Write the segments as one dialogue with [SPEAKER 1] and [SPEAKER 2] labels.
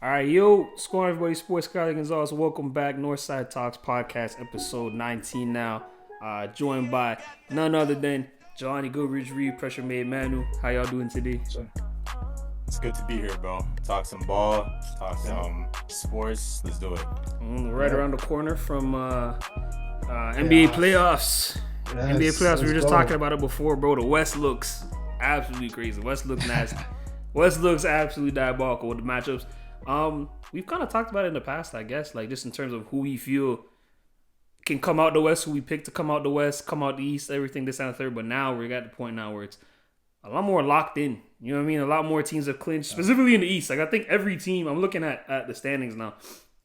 [SPEAKER 1] All right, yo, scoring everybody, sports Skyler Gonzalez. Welcome back, Northside Talks podcast, episode 19 now. Joined by none other than Jelani Goodrich Reed, Pressure Made Manu. How y'all doing today?
[SPEAKER 2] It's good to be here, bro. Talk some ball, talk some sports. Let's do it.
[SPEAKER 1] Right around the corner from NBA
[SPEAKER 3] Playoffs.
[SPEAKER 1] playoffs. NBA
[SPEAKER 3] Yes,
[SPEAKER 1] playoffs. We
[SPEAKER 3] let's
[SPEAKER 1] were just
[SPEAKER 3] go.
[SPEAKER 1] talking about it before, bro. The West looks absolutely crazy. West looks nasty. West looks absolutely diabolical with the matchups. We've kind of talked about it in the past, I guess, like just in terms of who we feel can come out the West, who we pick to come out the West, come out the East, everything this and the third. But now we're at the point now where it's a lot more locked in. You know what I mean? A lot more teams have clinched, specifically in the East. Like I think every team, I'm looking at the standings now.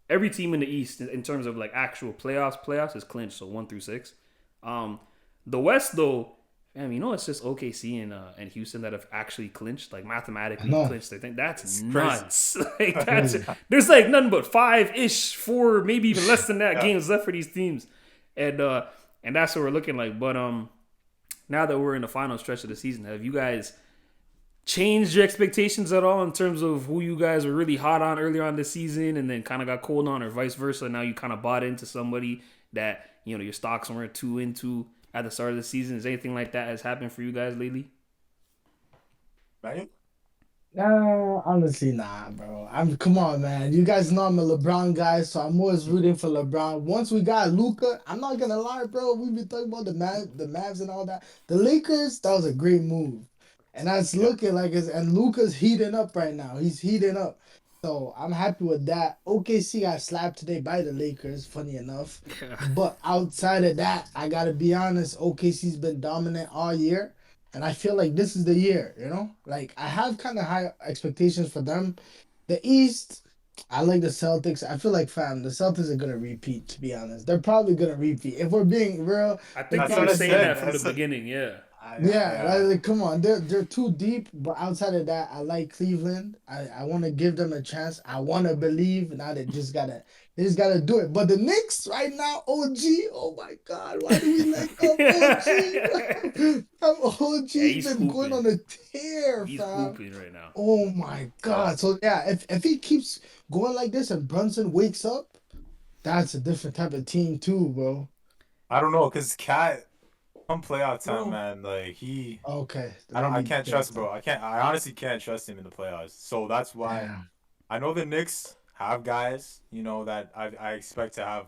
[SPEAKER 1] Every team in the East, in terms of like actual playoffs is clinched. So 1 through 6. The West though, you know, it's just OKC and Houston that have actually clinched, like
[SPEAKER 3] I
[SPEAKER 1] mathematically
[SPEAKER 3] know.
[SPEAKER 1] clinched. I think that's
[SPEAKER 2] It's
[SPEAKER 1] nuts. Like that's
[SPEAKER 3] Crazy.
[SPEAKER 1] there's nothing but 5-ish, 4, maybe even less than that
[SPEAKER 2] Yeah.
[SPEAKER 1] games left for these teams, and that's what we're looking like. But now that we're in the final stretch of the season, have you guys changed your expectations at all in terms of who you guys were really hot on earlier on this season and then kind of got cold on, or vice versa? Now you kind of bought into somebody that your stocks weren't too into at the start of the season. Is anything like that has happened for you guys lately?
[SPEAKER 2] Right?
[SPEAKER 3] Nah, honestly, nah, bro. Come on, man. You guys know I'm a LeBron guy, so I'm always rooting for LeBron. Once we got Luca, I'm not gonna lie, bro. We've been talking about the Mavs and all that. The Lakers, that was a great move, and that's
[SPEAKER 2] Yeah.
[SPEAKER 3] looking like it's and Luca's heating up right now. He's heating up, so I'm happy with that. OKC got slapped today by the Lakers, funny enough.
[SPEAKER 1] Yeah.
[SPEAKER 3] But outside of that, I gotta be honest, OKC's been dominant all year. And I feel like this is the year, you know? Like I have kind of high expectations for them. The East, I like the Celtics. I feel like fam, the Celtics are gonna repeat, to be honest. They're probably gonna repeat. If we're being real,
[SPEAKER 1] I
[SPEAKER 3] they're
[SPEAKER 1] think
[SPEAKER 2] That's
[SPEAKER 1] you were
[SPEAKER 2] what I
[SPEAKER 3] probably
[SPEAKER 1] saying
[SPEAKER 3] gonna
[SPEAKER 1] that
[SPEAKER 2] said.
[SPEAKER 1] from the
[SPEAKER 2] That's a,
[SPEAKER 1] beginning. Yeah.
[SPEAKER 3] yeah,
[SPEAKER 2] yeah.
[SPEAKER 3] come on, they're too deep. But outside of that, I like Cleveland. I want to give them a chance. I want to believe. Now they just gotta do it. But the Knicks right now, OG. Oh my God, why do we let go, OG?
[SPEAKER 1] Yeah,
[SPEAKER 3] OG's
[SPEAKER 1] he's
[SPEAKER 3] been going
[SPEAKER 1] hooping.
[SPEAKER 3] on a tear,
[SPEAKER 1] He's
[SPEAKER 3] fam.
[SPEAKER 1] hooping right now.
[SPEAKER 3] Oh my
[SPEAKER 2] Yeah.
[SPEAKER 3] God. So yeah, if he keeps going like this and Brunson wakes up, that's a different type of team too, bro.
[SPEAKER 2] I don't know, cause Cat come playoff time,
[SPEAKER 3] Bro.
[SPEAKER 2] man. Like
[SPEAKER 3] Okay,
[SPEAKER 2] I don't.
[SPEAKER 3] let
[SPEAKER 2] I
[SPEAKER 3] me
[SPEAKER 2] can't
[SPEAKER 3] finish
[SPEAKER 2] trust,
[SPEAKER 3] that.
[SPEAKER 2] bro. I honestly can't trust him in the playoffs. So that's why
[SPEAKER 3] Damn.
[SPEAKER 2] I know the Knicks have guys, that I expect to have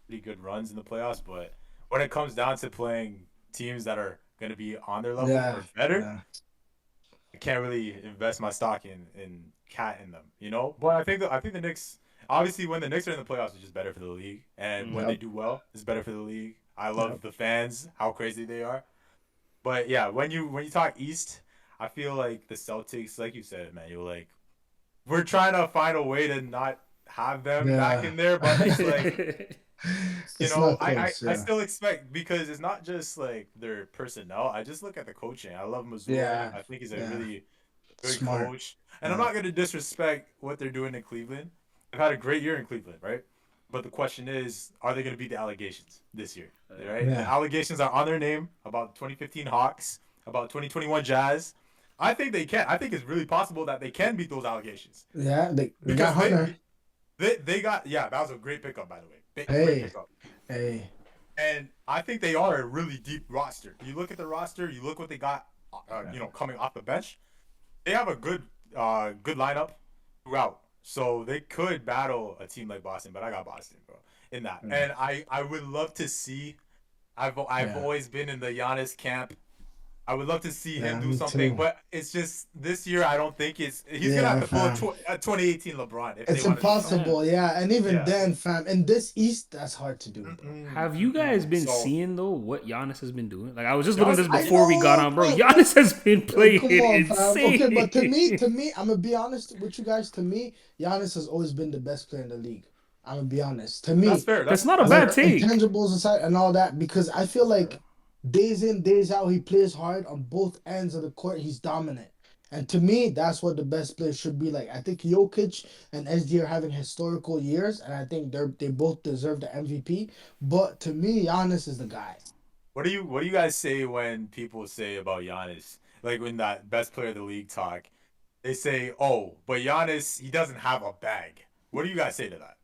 [SPEAKER 2] pretty good runs in the playoffs. But when it comes down to playing teams that are gonna be on their level
[SPEAKER 3] Yeah,
[SPEAKER 2] or better,
[SPEAKER 3] yeah,
[SPEAKER 2] I can't really invest my stock in Cat in them. But I think the Knicks, obviously when the Knicks are in the playoffs, it's just better for the league, and when
[SPEAKER 1] Mm.
[SPEAKER 2] they
[SPEAKER 3] yep,
[SPEAKER 2] do well, it's better for the league. I
[SPEAKER 3] yep.
[SPEAKER 2] love the fans, how crazy they are. But yeah, when you talk East, I feel like the Celtics, like you said, man, you're like we're trying to find a way to not have them back
[SPEAKER 3] Yeah.
[SPEAKER 2] in there, but it's like
[SPEAKER 3] It's not
[SPEAKER 2] I
[SPEAKER 3] close,
[SPEAKER 2] I
[SPEAKER 3] yeah.
[SPEAKER 2] still expect because it's not just like their personnel. I just look at the coaching. I love Mazzulla.
[SPEAKER 3] Yeah,
[SPEAKER 2] I think he's a
[SPEAKER 3] yeah.
[SPEAKER 2] really good
[SPEAKER 3] Smart.
[SPEAKER 2] coach. And I'm
[SPEAKER 3] Yeah.
[SPEAKER 2] not going to disrespect what they're doing in Cleveland. They've had a great year in Cleveland, right? But the question is, are they going to beat the allegations this year? Right? The
[SPEAKER 3] Yeah.
[SPEAKER 2] allegations are on their name about 2015 Hawks, about 2021 Jazz. I think they can. I think it's really possible that they can beat those allegations
[SPEAKER 3] Yeah, they got
[SPEAKER 2] because
[SPEAKER 3] Hunter.
[SPEAKER 2] they got, yeah, that was a great pickup, by the way. Great
[SPEAKER 3] Hey,
[SPEAKER 2] pickup.
[SPEAKER 3] hey.
[SPEAKER 2] And I think they are a really deep roster. You look at the roster, you look what they got,
[SPEAKER 3] Yeah.
[SPEAKER 2] coming off the bench. They have a good lineup throughout. So they could battle a team like Boston, but I got Boston, bro, in that.
[SPEAKER 3] Yeah.
[SPEAKER 2] And I would love to see. I've
[SPEAKER 3] Yeah.
[SPEAKER 2] always been in the Giannis camp. I would love to see him
[SPEAKER 3] Yeah,
[SPEAKER 2] do
[SPEAKER 3] me
[SPEAKER 2] something,
[SPEAKER 3] too.
[SPEAKER 2] but it's just this year. I don't think he's gonna have
[SPEAKER 3] Yeah,
[SPEAKER 2] to pull
[SPEAKER 3] fam.
[SPEAKER 2] a 2018 LeBron if they
[SPEAKER 3] It's
[SPEAKER 2] want to do something.
[SPEAKER 1] Yeah.
[SPEAKER 3] impossible, yeah. And even
[SPEAKER 2] Yeah.
[SPEAKER 3] then, fam, in this East, that's hard to do, bro.
[SPEAKER 1] Have you guys been
[SPEAKER 2] So
[SPEAKER 1] seeing though what Giannis has been doing? Like I was just looking at
[SPEAKER 2] Giannis
[SPEAKER 1] this
[SPEAKER 2] has been
[SPEAKER 3] I
[SPEAKER 1] before we got
[SPEAKER 3] know,
[SPEAKER 1] on, bro.
[SPEAKER 3] bro.
[SPEAKER 1] Giannis has been
[SPEAKER 3] Yo,
[SPEAKER 1] playing
[SPEAKER 3] come on, fam. Okay, but
[SPEAKER 1] insane.
[SPEAKER 3] to me, I'm gonna be honest with you guys. To me, Giannis has always been the best player in the league. I'm gonna be honest. To
[SPEAKER 2] that's
[SPEAKER 3] me,
[SPEAKER 2] fair.
[SPEAKER 1] That's
[SPEAKER 2] That's
[SPEAKER 1] not a
[SPEAKER 2] that's
[SPEAKER 1] bad
[SPEAKER 3] like
[SPEAKER 2] fair.
[SPEAKER 1] take.
[SPEAKER 3] intangibles aside and all that, because I feel
[SPEAKER 2] That's fair.
[SPEAKER 3] like days in, days out, he plays hard on both ends of the court. He's dominant. And to me, that's what the best player should be like. I think Jokic and SD are having historical years, and I think they both deserve the MVP. But to me, Giannis is the guy.
[SPEAKER 2] What do you guys say when people say about Giannis, like when that best player of the league talk? they say, "Oh, but Giannis, he doesn't have a bag." What do you guys say to that?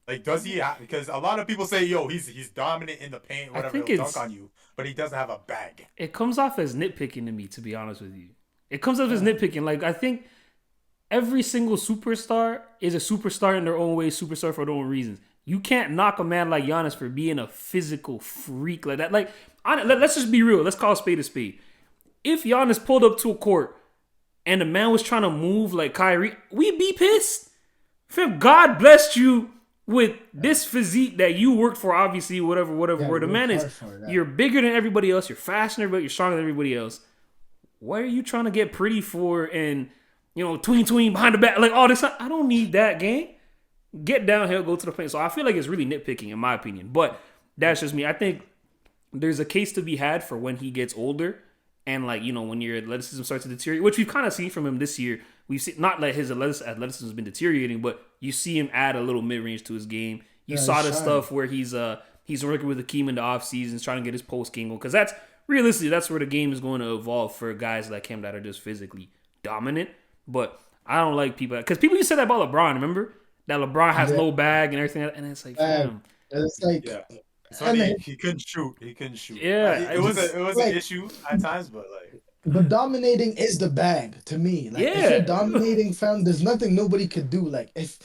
[SPEAKER 2] Like, does he have? Because a lot of people say, "Yo, he's dominant in the paint,
[SPEAKER 1] I
[SPEAKER 2] whatever,
[SPEAKER 1] think
[SPEAKER 2] he'll dunk on you," but he doesn't have a bag.
[SPEAKER 1] it comes off as nitpicking to me, to be honest with you. It comes off as nitpicking. Like, I think every single superstar is a superstar in their own way, superstar for their own reasons. You can't knock a man like Giannis for being a physical freak like that. Like, let's just be real. Let's call a spade a spade. If Giannis pulled up to a court and the man was trying to move like Kyrie, we'd be pissed. Fam, God blessed you with this physique that you worked for, obviously, whatever, where the man is. You're bigger than everybody else. You're faster than everybody. You're stronger than everybody else. What are you trying to get pretty for and, tween behind the back, like all this? I don't need that, gang. Get downhill, go to the paint. So I feel like it's really nitpicking, in my opinion. But that's just me. I think there's a case to be had for when he gets older and, like, when your athleticism starts to deteriorate, which we've kind of seen from him this year. We've seen, not like his athleticism has been deteriorating, but you see him add a little mid-range to his game. You saw the stuff where he's working with Akeem in the off seasons, trying to get his post game goal. Because that's realistically, that's where the game is going to evolve for guys like him that are just physically dominant. But I don't like people, because people used to say that about LeBron. Remember that LeBron has no bag and everything, and it's like, fam.
[SPEAKER 3] It's like,
[SPEAKER 2] So he couldn't shoot. He couldn't shoot.
[SPEAKER 1] Yeah,
[SPEAKER 2] it was an issue at times, but like.
[SPEAKER 3] But dominating is the bag to me. Like, if you're dominating, fam, there's nothing nobody could do. Like, if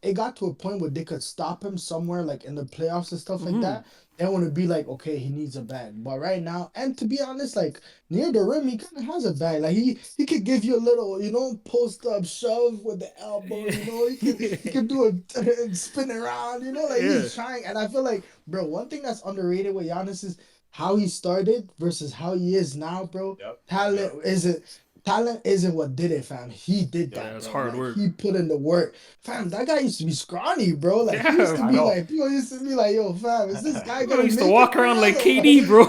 [SPEAKER 3] it got to a point where they could stop him somewhere, like in the playoffs and stuff like that, then want to be like, okay, he needs a bag. But right now, and to be honest, like near the rim, he kind of has a bag. Like he could give you a little, post up shove with the elbow. He could do a spin around. Like he's trying. And I feel like, bro, one thing that's underrated with Giannis is how he started versus how he is now, bro. Talent isn't what did it, fam. He did that.
[SPEAKER 1] It's hard work.
[SPEAKER 3] He put in the work. Fam, that guy used to be scrawny, bro. Like he used to be like, people used to be like, yo, fam, is this guy gonna
[SPEAKER 1] used to walk around like KD, bro.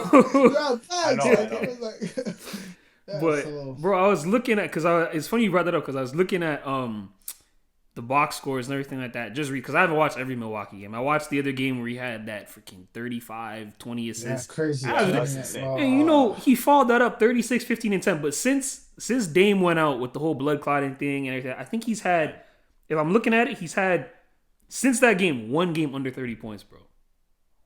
[SPEAKER 3] Yeah, facts.
[SPEAKER 1] Bro, I was looking at, it's funny you brought that up, because I was looking at the box scores and everything like that, just because I haven't watched every Milwaukee game. I watched the other game where he had that freaking 35, 20 assists.
[SPEAKER 3] Yeah, crazy.
[SPEAKER 2] That's insane.
[SPEAKER 1] And he followed that up 36, 15, and 10. But since Dame went out with the whole blood clotting thing and everything, I think he's had, if I'm looking at it, he's had, since that game, one game under 30 points, bro.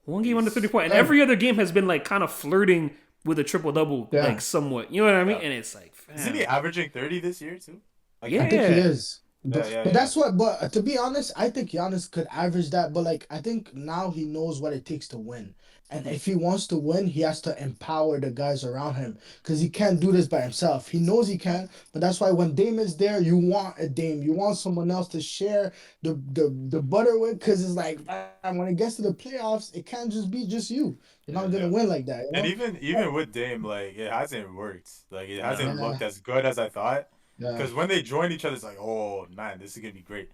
[SPEAKER 1] One game under 30 points. And every other game has been like kind of flirting with a triple-double, like somewhat. You know what I mean? And it's like, fam.
[SPEAKER 2] Isn't he averaging 30 this year, too?
[SPEAKER 3] I think he is. But that's what. But to be honest, I think Giannis could average that. But like, I think now he knows what it takes to win, and if he wants to win, he has to empower the guys around him, because he can't do this by himself. He knows he can, but that's why when Dame is there, you want a Dame. You want someone else to share the butter with, because it's like, man, when it gets to the playoffs, it can't just be just you. You're not gonna win like that.
[SPEAKER 2] And even with Dame, like it hasn't worked. Like it hasn't looked as good as I thought. Because when they join each other, it's like, oh man, this is gonna be great,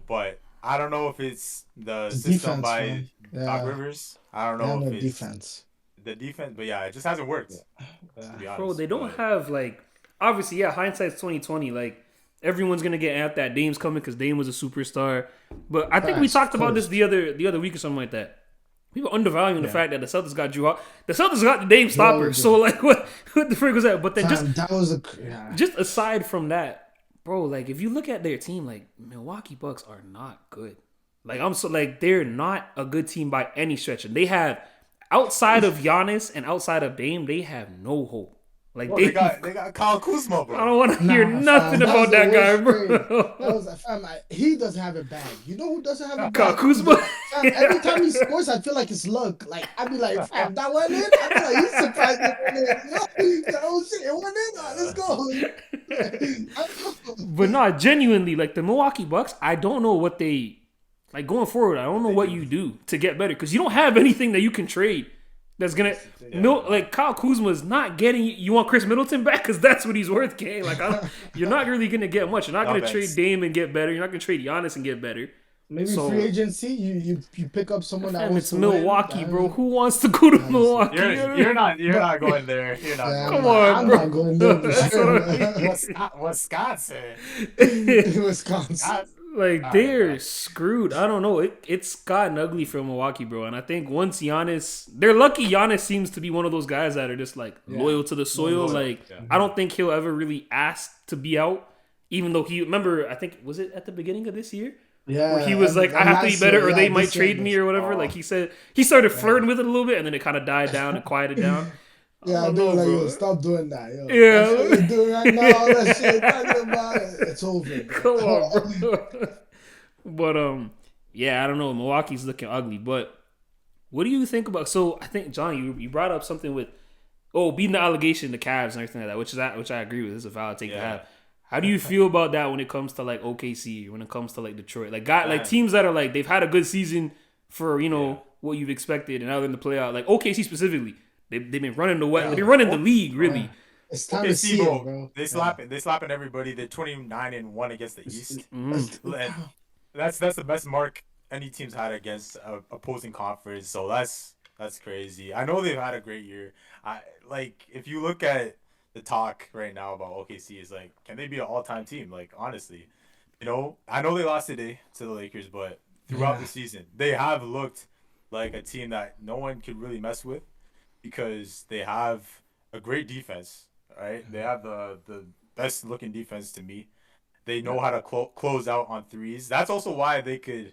[SPEAKER 2] But I don't know if it's the system by Doc Rivers. I don't know if it's the defense, but it just hasn't worked. To be honest,
[SPEAKER 1] bro, they don't have like, obviously, hindsight's 2020. Like everyone's gonna get amped that Dame's coming because Dame was a superstar. But I think we talked about this the other week or something like that. People undervaluing the fact that the Celtics got Drew out. The Celtics got the Dame stopper. So like, what the frick was that? But then just aside from that, bro, like if you look at their team, like Milwaukee Bucks are not good. Like they're not a good team by any stretch. And they have, outside of Giannis and outside of Dame, they have no hope. Like
[SPEAKER 2] they got Kyle Kuzma, bro.
[SPEAKER 1] I don't want to hear nothing about that guy, bro.
[SPEAKER 3] He doesn't have a bag. You know who doesn't have a bag?
[SPEAKER 1] Kyle Kuzma.
[SPEAKER 3] Every time he scores, I feel like it's luck. Like I'd be like, fam, that went in. I'd be like, he's surprised it went in. Oh shit, it went in. Let's go.
[SPEAKER 1] But no, genuinely, like the Milwaukee Bucks, I don't know what they like going forward. I don't know what you do to get better, because you don't have anything that you can trade. That's gonna like Kyle Kuzma is not getting. You want Chris Middleton back, because that's what he's worth, gang. Like you're not really gonna get much. You're not gonna trade Dame and get better. You're not gonna trade Giannis and get better.
[SPEAKER 3] Maybe free agency. You pick up someone that wants to
[SPEAKER 1] Milwaukee, win. Bro. Who wants to go to Milwaukee?
[SPEAKER 2] You're not going there. You're not.
[SPEAKER 1] Come on, bro.
[SPEAKER 3] I'm not going there.
[SPEAKER 2] What Scott said.
[SPEAKER 3] Wisconsin.
[SPEAKER 1] Like they're screwed. I don't know. It's gotten ugly for Milwaukee, bro. And I think once Giannis, they're lucky. Giannis seems to be one of those guys that are just like loyal to the soil. I don't think he'll ever really ask to be out. Even though I think was it at the beginning of this year where he
[SPEAKER 3] Yeah,
[SPEAKER 1] was like, I have to be
[SPEAKER 3] last
[SPEAKER 1] better
[SPEAKER 3] year,
[SPEAKER 1] or
[SPEAKER 3] yeah,
[SPEAKER 1] they might
[SPEAKER 3] this year,
[SPEAKER 1] trade me or whatever.
[SPEAKER 2] Oh,
[SPEAKER 1] Like he said, he started
[SPEAKER 3] yeah.
[SPEAKER 1] flirting with it a little bit and then it kind of died down and quieted down. I
[SPEAKER 3] Yeah,
[SPEAKER 1] don't
[SPEAKER 3] they were
[SPEAKER 1] know,
[SPEAKER 3] like, yo,
[SPEAKER 1] bro.
[SPEAKER 3] stop doing that, yo. That shit
[SPEAKER 1] Yeah.
[SPEAKER 3] you're doing right now, that shit you're talking about, it's over, bro.
[SPEAKER 1] Come on, bro. But yeah, I don't know. Milwaukee's looking ugly. But what do you think about? So I think John, you brought up something with beating the allegation, the Cavs and everything like that, which I agree with. It's a valid take to
[SPEAKER 2] yeah.
[SPEAKER 1] have. How do you feel about that when it comes to like OKC, when it comes to like Detroit, like
[SPEAKER 2] Man,
[SPEAKER 1] teams that are like they've had a good season for
[SPEAKER 2] yeah.
[SPEAKER 1] what you've expected, and now they're in the playoff, like OKC specifically, they've been running the West, they've
[SPEAKER 2] Yeah.
[SPEAKER 1] been running the
[SPEAKER 2] Oh,
[SPEAKER 1] league
[SPEAKER 3] Yeah.
[SPEAKER 1] really.
[SPEAKER 3] It's time
[SPEAKER 2] okay,
[SPEAKER 3] to
[SPEAKER 2] see,
[SPEAKER 3] see it,
[SPEAKER 2] bro.
[SPEAKER 3] bro.
[SPEAKER 2] They
[SPEAKER 3] Yeah.
[SPEAKER 2] slapping. They slapping everybody. They're 29-1 against the
[SPEAKER 3] It's,
[SPEAKER 2] East.
[SPEAKER 3] it's,
[SPEAKER 2] And that's the best mark any team's had against a opposing conference. So that's crazy. I know they've had a great year. I like if you look at the talk right now about OKC is like, can they be an all-time team? Like honestly, I know they lost today to the Lakers, but throughout
[SPEAKER 3] yeah.
[SPEAKER 2] the season, they have looked like a team that no one could really mess with because they have a great defense. Right? They have the best looking defense to me. They know how to close out on threes. That's also why they could,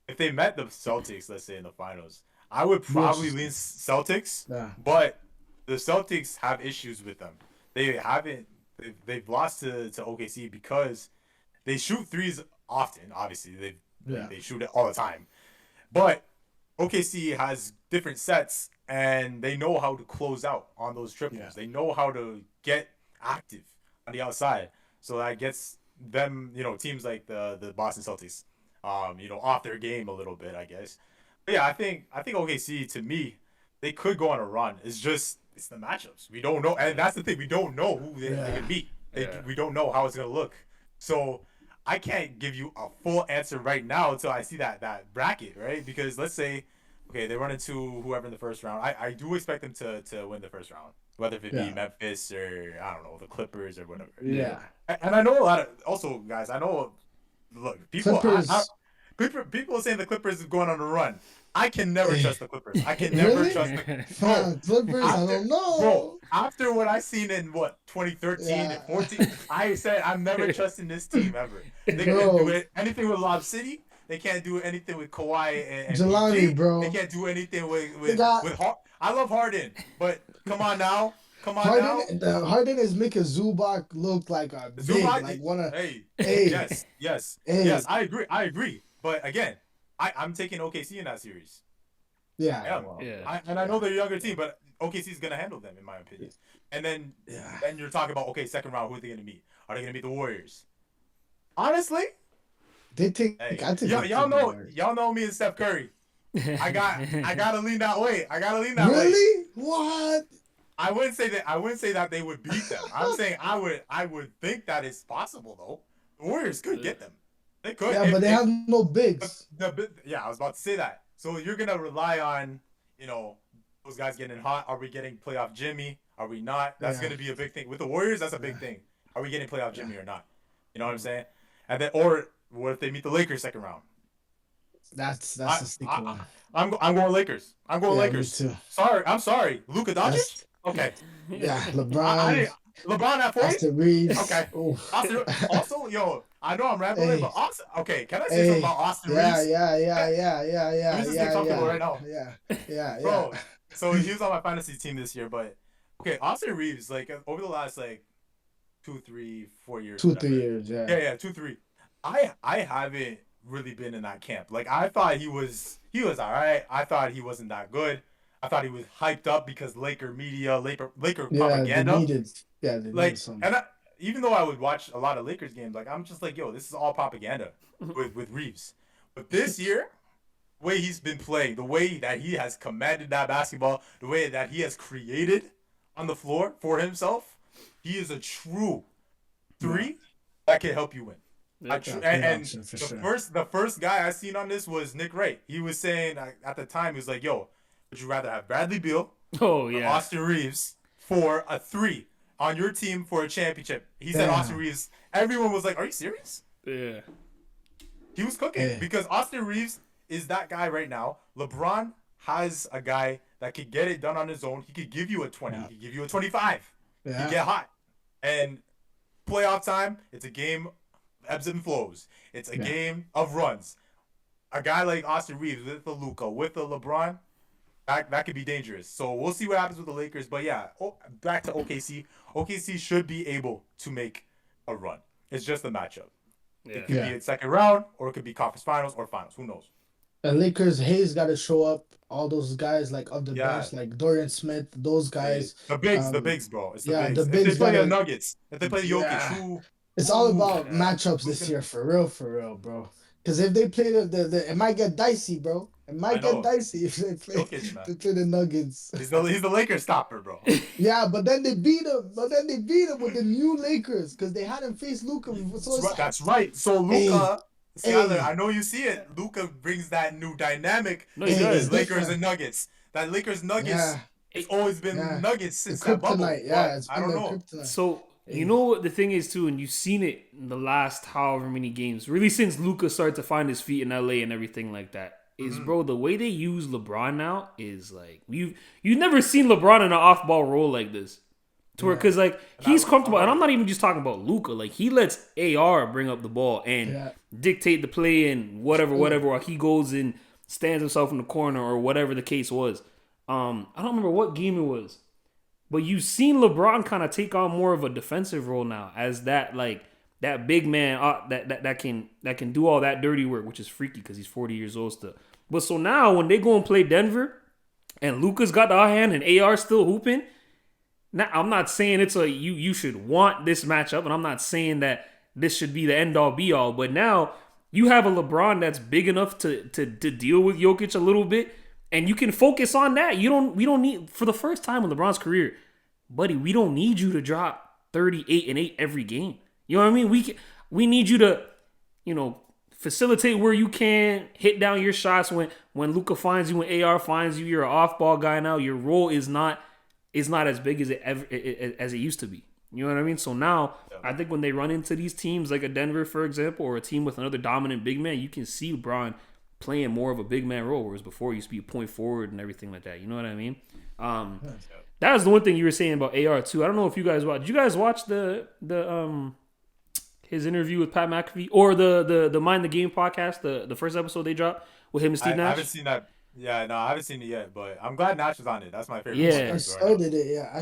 [SPEAKER 2] if they met the Celtics, let's say in the finals, I would
[SPEAKER 3] Be
[SPEAKER 2] probably lean
[SPEAKER 3] interesting.
[SPEAKER 2] Celtics.
[SPEAKER 3] Yeah.
[SPEAKER 2] But the Celtics have issues with them. They haven't. They've lost to OKC because they shoot threes often. Obviously,
[SPEAKER 3] Yeah.
[SPEAKER 2] they shoot it all the time. But OKC has different sets, and they know how to close out on those triples.
[SPEAKER 3] Yeah.
[SPEAKER 2] They know how to get active on the outside. So that gets them, teams like the Boston Celtics, off their game a little bit, I guess. But yeah, I think OKC to me, they could go on a run. It's the matchups. We don't know, and that's the thing. We don't know who they
[SPEAKER 3] Yeah.
[SPEAKER 2] can beat.
[SPEAKER 1] Yeah.
[SPEAKER 2] We don't know how it's gonna look. So I can't give you a full answer right now until I see that bracket, right? Because let's say, okay, they run into whoever in the first round. I do expect them to win the first round, whether it be
[SPEAKER 3] Yeah.
[SPEAKER 2] Memphis or I don't know the Clippers or whatever.
[SPEAKER 3] Yeah.
[SPEAKER 2] And I know a lot of also guys. I know, look,
[SPEAKER 3] Clippers.
[SPEAKER 2] people are saying the Clippers is going on a run. I can never
[SPEAKER 3] Hey.
[SPEAKER 2] trust the Clippers. I can never
[SPEAKER 3] Really?
[SPEAKER 2] trust the
[SPEAKER 3] Man, Clippers, I
[SPEAKER 2] after
[SPEAKER 3] don't know.
[SPEAKER 2] bro, after what I seen in 2013
[SPEAKER 3] Yeah.
[SPEAKER 2] and 14, I said I'm never trusting this team ever. They can't
[SPEAKER 3] Bro.
[SPEAKER 2] do it anything with Lob City. They can't do anything with Kawhi and
[SPEAKER 3] Jelani,
[SPEAKER 2] PG.
[SPEAKER 3] bro.
[SPEAKER 2] They can't do anything
[SPEAKER 3] They
[SPEAKER 2] with
[SPEAKER 3] got
[SPEAKER 2] I love Harden, but come on now.
[SPEAKER 3] Harden. Harden is making Zubac look like a big,
[SPEAKER 2] Zubac,
[SPEAKER 3] like one of.
[SPEAKER 2] hey,
[SPEAKER 3] Hey,
[SPEAKER 2] yes,
[SPEAKER 3] hey.
[SPEAKER 2] I agree. But again, I'm taking OKC in that series.
[SPEAKER 3] Yeah.
[SPEAKER 2] Yeah,
[SPEAKER 3] Well,
[SPEAKER 1] Yeah.
[SPEAKER 2] I know they're a younger team, but OKC is gonna handle them in my opinion. And then
[SPEAKER 3] yeah.
[SPEAKER 2] you're talking about second round, who are they gonna meet? Are they gonna meet the Warriors? Honestly,
[SPEAKER 3] They take.
[SPEAKER 2] hey,
[SPEAKER 3] I think.
[SPEAKER 2] y'all know me and Steph Curry. I gotta lean that way. I gotta lean that way.
[SPEAKER 3] Really? What?
[SPEAKER 2] I wouldn't say that they would beat them. I'm saying I would think that it's possible though. The Warriors could get them. They could.
[SPEAKER 3] Yeah, but they have no bigs.
[SPEAKER 2] Yeah, I was about to say that. So you're gonna rely on, those guys getting hot. Are we getting playoff Jimmy? Are we not? That's
[SPEAKER 3] Yeah.
[SPEAKER 2] gonna be a big thing with the Warriors. That's a big thing. Are we getting playoff Jimmy or not? You know what I'm saying? And then, or what if they meet the Lakers second round?
[SPEAKER 3] That's a sneaky one.
[SPEAKER 2] I'm going Lakers. I'm going
[SPEAKER 3] Yeah,
[SPEAKER 2] Lakers.
[SPEAKER 3] me too.
[SPEAKER 2] I'm sorry. Luka Doncic. Okay.
[SPEAKER 3] Yeah,
[SPEAKER 2] I
[SPEAKER 3] LeBron,
[SPEAKER 2] didn't- LeBron at 40.
[SPEAKER 3] Austin Reeves.
[SPEAKER 2] Okay.
[SPEAKER 3] Oof.
[SPEAKER 2] Also, yo, I know I'm rambling,
[SPEAKER 3] Hey.
[SPEAKER 2] but Austin. Okay, can I say
[SPEAKER 3] Hey.
[SPEAKER 2] something about Austin
[SPEAKER 3] Yeah,
[SPEAKER 2] Reeves? Let me just get comfortable right now.
[SPEAKER 3] Yeah.
[SPEAKER 2] Bro, so he was on my fantasy team this year, but okay, Austin Reeves, like over the last 2, 3, 4 years.
[SPEAKER 3] 2, 3 years. Yeah.
[SPEAKER 2] Yeah, 2, 3. I haven't really been in that camp. Like I thought he was all right. I thought he wasn't that good. I thought he was hyped up because Laker media, Laker propaganda.
[SPEAKER 3] They needed some.
[SPEAKER 2] And even though I would watch a lot of Lakers games, I'm just like, yo, this is all propaganda with Reeves. But this year, the way he's been playing, the way that he has commanded that basketball, the way that he has created on the floor for himself, he is a true 3 that can help you win. The first guy I seen on this was Nick Wright. He was saying at the time, he was like, yo, would you rather have Bradley Beal or Austin Reeves for a 3 on your team for a championship? He said Austin Reeves. Everyone was like, are you serious?
[SPEAKER 1] Yeah.
[SPEAKER 2] He was cooking because Austin Reeves is that guy right now. LeBron has a guy that could get it done on his own. He could give you a 20. He could give you a 25.
[SPEAKER 3] Yeah.
[SPEAKER 2] He get hot. And playoff time, it's a game ebbs and flows. It's a
[SPEAKER 3] Yeah.
[SPEAKER 2] game of runs. A guy like Austin Reeves with the Luka, with the LeBron, that could be dangerous. So we'll see what happens with the Lakers. But yeah, back to OKC. OKC should be able to make a run. It's just a matchup. It could be a second round, or it could be conference finals or finals. Who knows?
[SPEAKER 3] The Lakers, Hayes got to show up. All those guys like of the bench, like Dorian Smith, those guys.
[SPEAKER 2] The bigs, bro. It's the bigs.
[SPEAKER 3] The bigs.
[SPEAKER 2] If they play the Nuggets, if they play the Jokic,
[SPEAKER 3] it's all about matchups this year, for real, bro. Because if they play it might get dicey, bro. It might get dicey if they play, they play the Nuggets.
[SPEAKER 2] He's the Lakers stopper, bro.
[SPEAKER 3] Yeah, but then they beat him. With the new Lakers because they hadn't faced Luka before. So
[SPEAKER 2] that's right. So Luka, Skyler, I know you see it. Luka brings that new dynamic to his Lakers and Nuggets. That Lakers Nuggets, it's always been Nuggets since that bubble.
[SPEAKER 3] It's
[SPEAKER 2] I don't know.
[SPEAKER 3] Kryptonite.
[SPEAKER 1] So you know what the thing is too, and you've seen it in the last however many games, really since Luka started to find his feet in LA and everything like that. Is bro, the way they use LeBron now is like you've never seen LeBron in an off ball role like this. To where, because like he's comfortable, and I'm not even just talking about Luka. Like he lets AR bring up the ball and dictate the play and whatever, while he goes and stands himself in the corner or whatever the case was. I don't remember what game it was, but you've seen LeBron kind of take on more of a defensive role now as that big man that can do all that dirty work, which is freaky because he's 40 years old still. But so now when they go and play Denver, and Luka's got the hot hand and AR still hooping. Now, I'm not saying it's you should want this matchup, and I'm not saying that this should be the end-all be-all, but now you have a LeBron that's big enough to deal with Jokic a little bit, and you can focus on that. We don't need, for the first time in LeBron's career, buddy, we don't need you to drop 38 and 8 every game. You know what I mean? We need you to, facilitate where you can, hit down your shots when Luka finds you, when AR finds you. You're an off-ball guy now. Your role is not as big as it used to be. You know what I mean? So now, I think when they run into these teams like a Denver, for example, or a team with another dominant big man, you can see LeBron playing more of a big man role, whereas before he used to be a point forward and everything like that. You know what I mean? That was the one thing you were saying about AR too. I don't know if you guys watched. Did you guys watch the his interview with Pat McAfee or the Mind the Game podcast, the first episode they dropped with him and Steve Nash?
[SPEAKER 2] I haven't seen that. Yeah, no, I haven't seen it yet, but I'm glad Nash is on it. That's my favorite.
[SPEAKER 1] Yeah,
[SPEAKER 3] I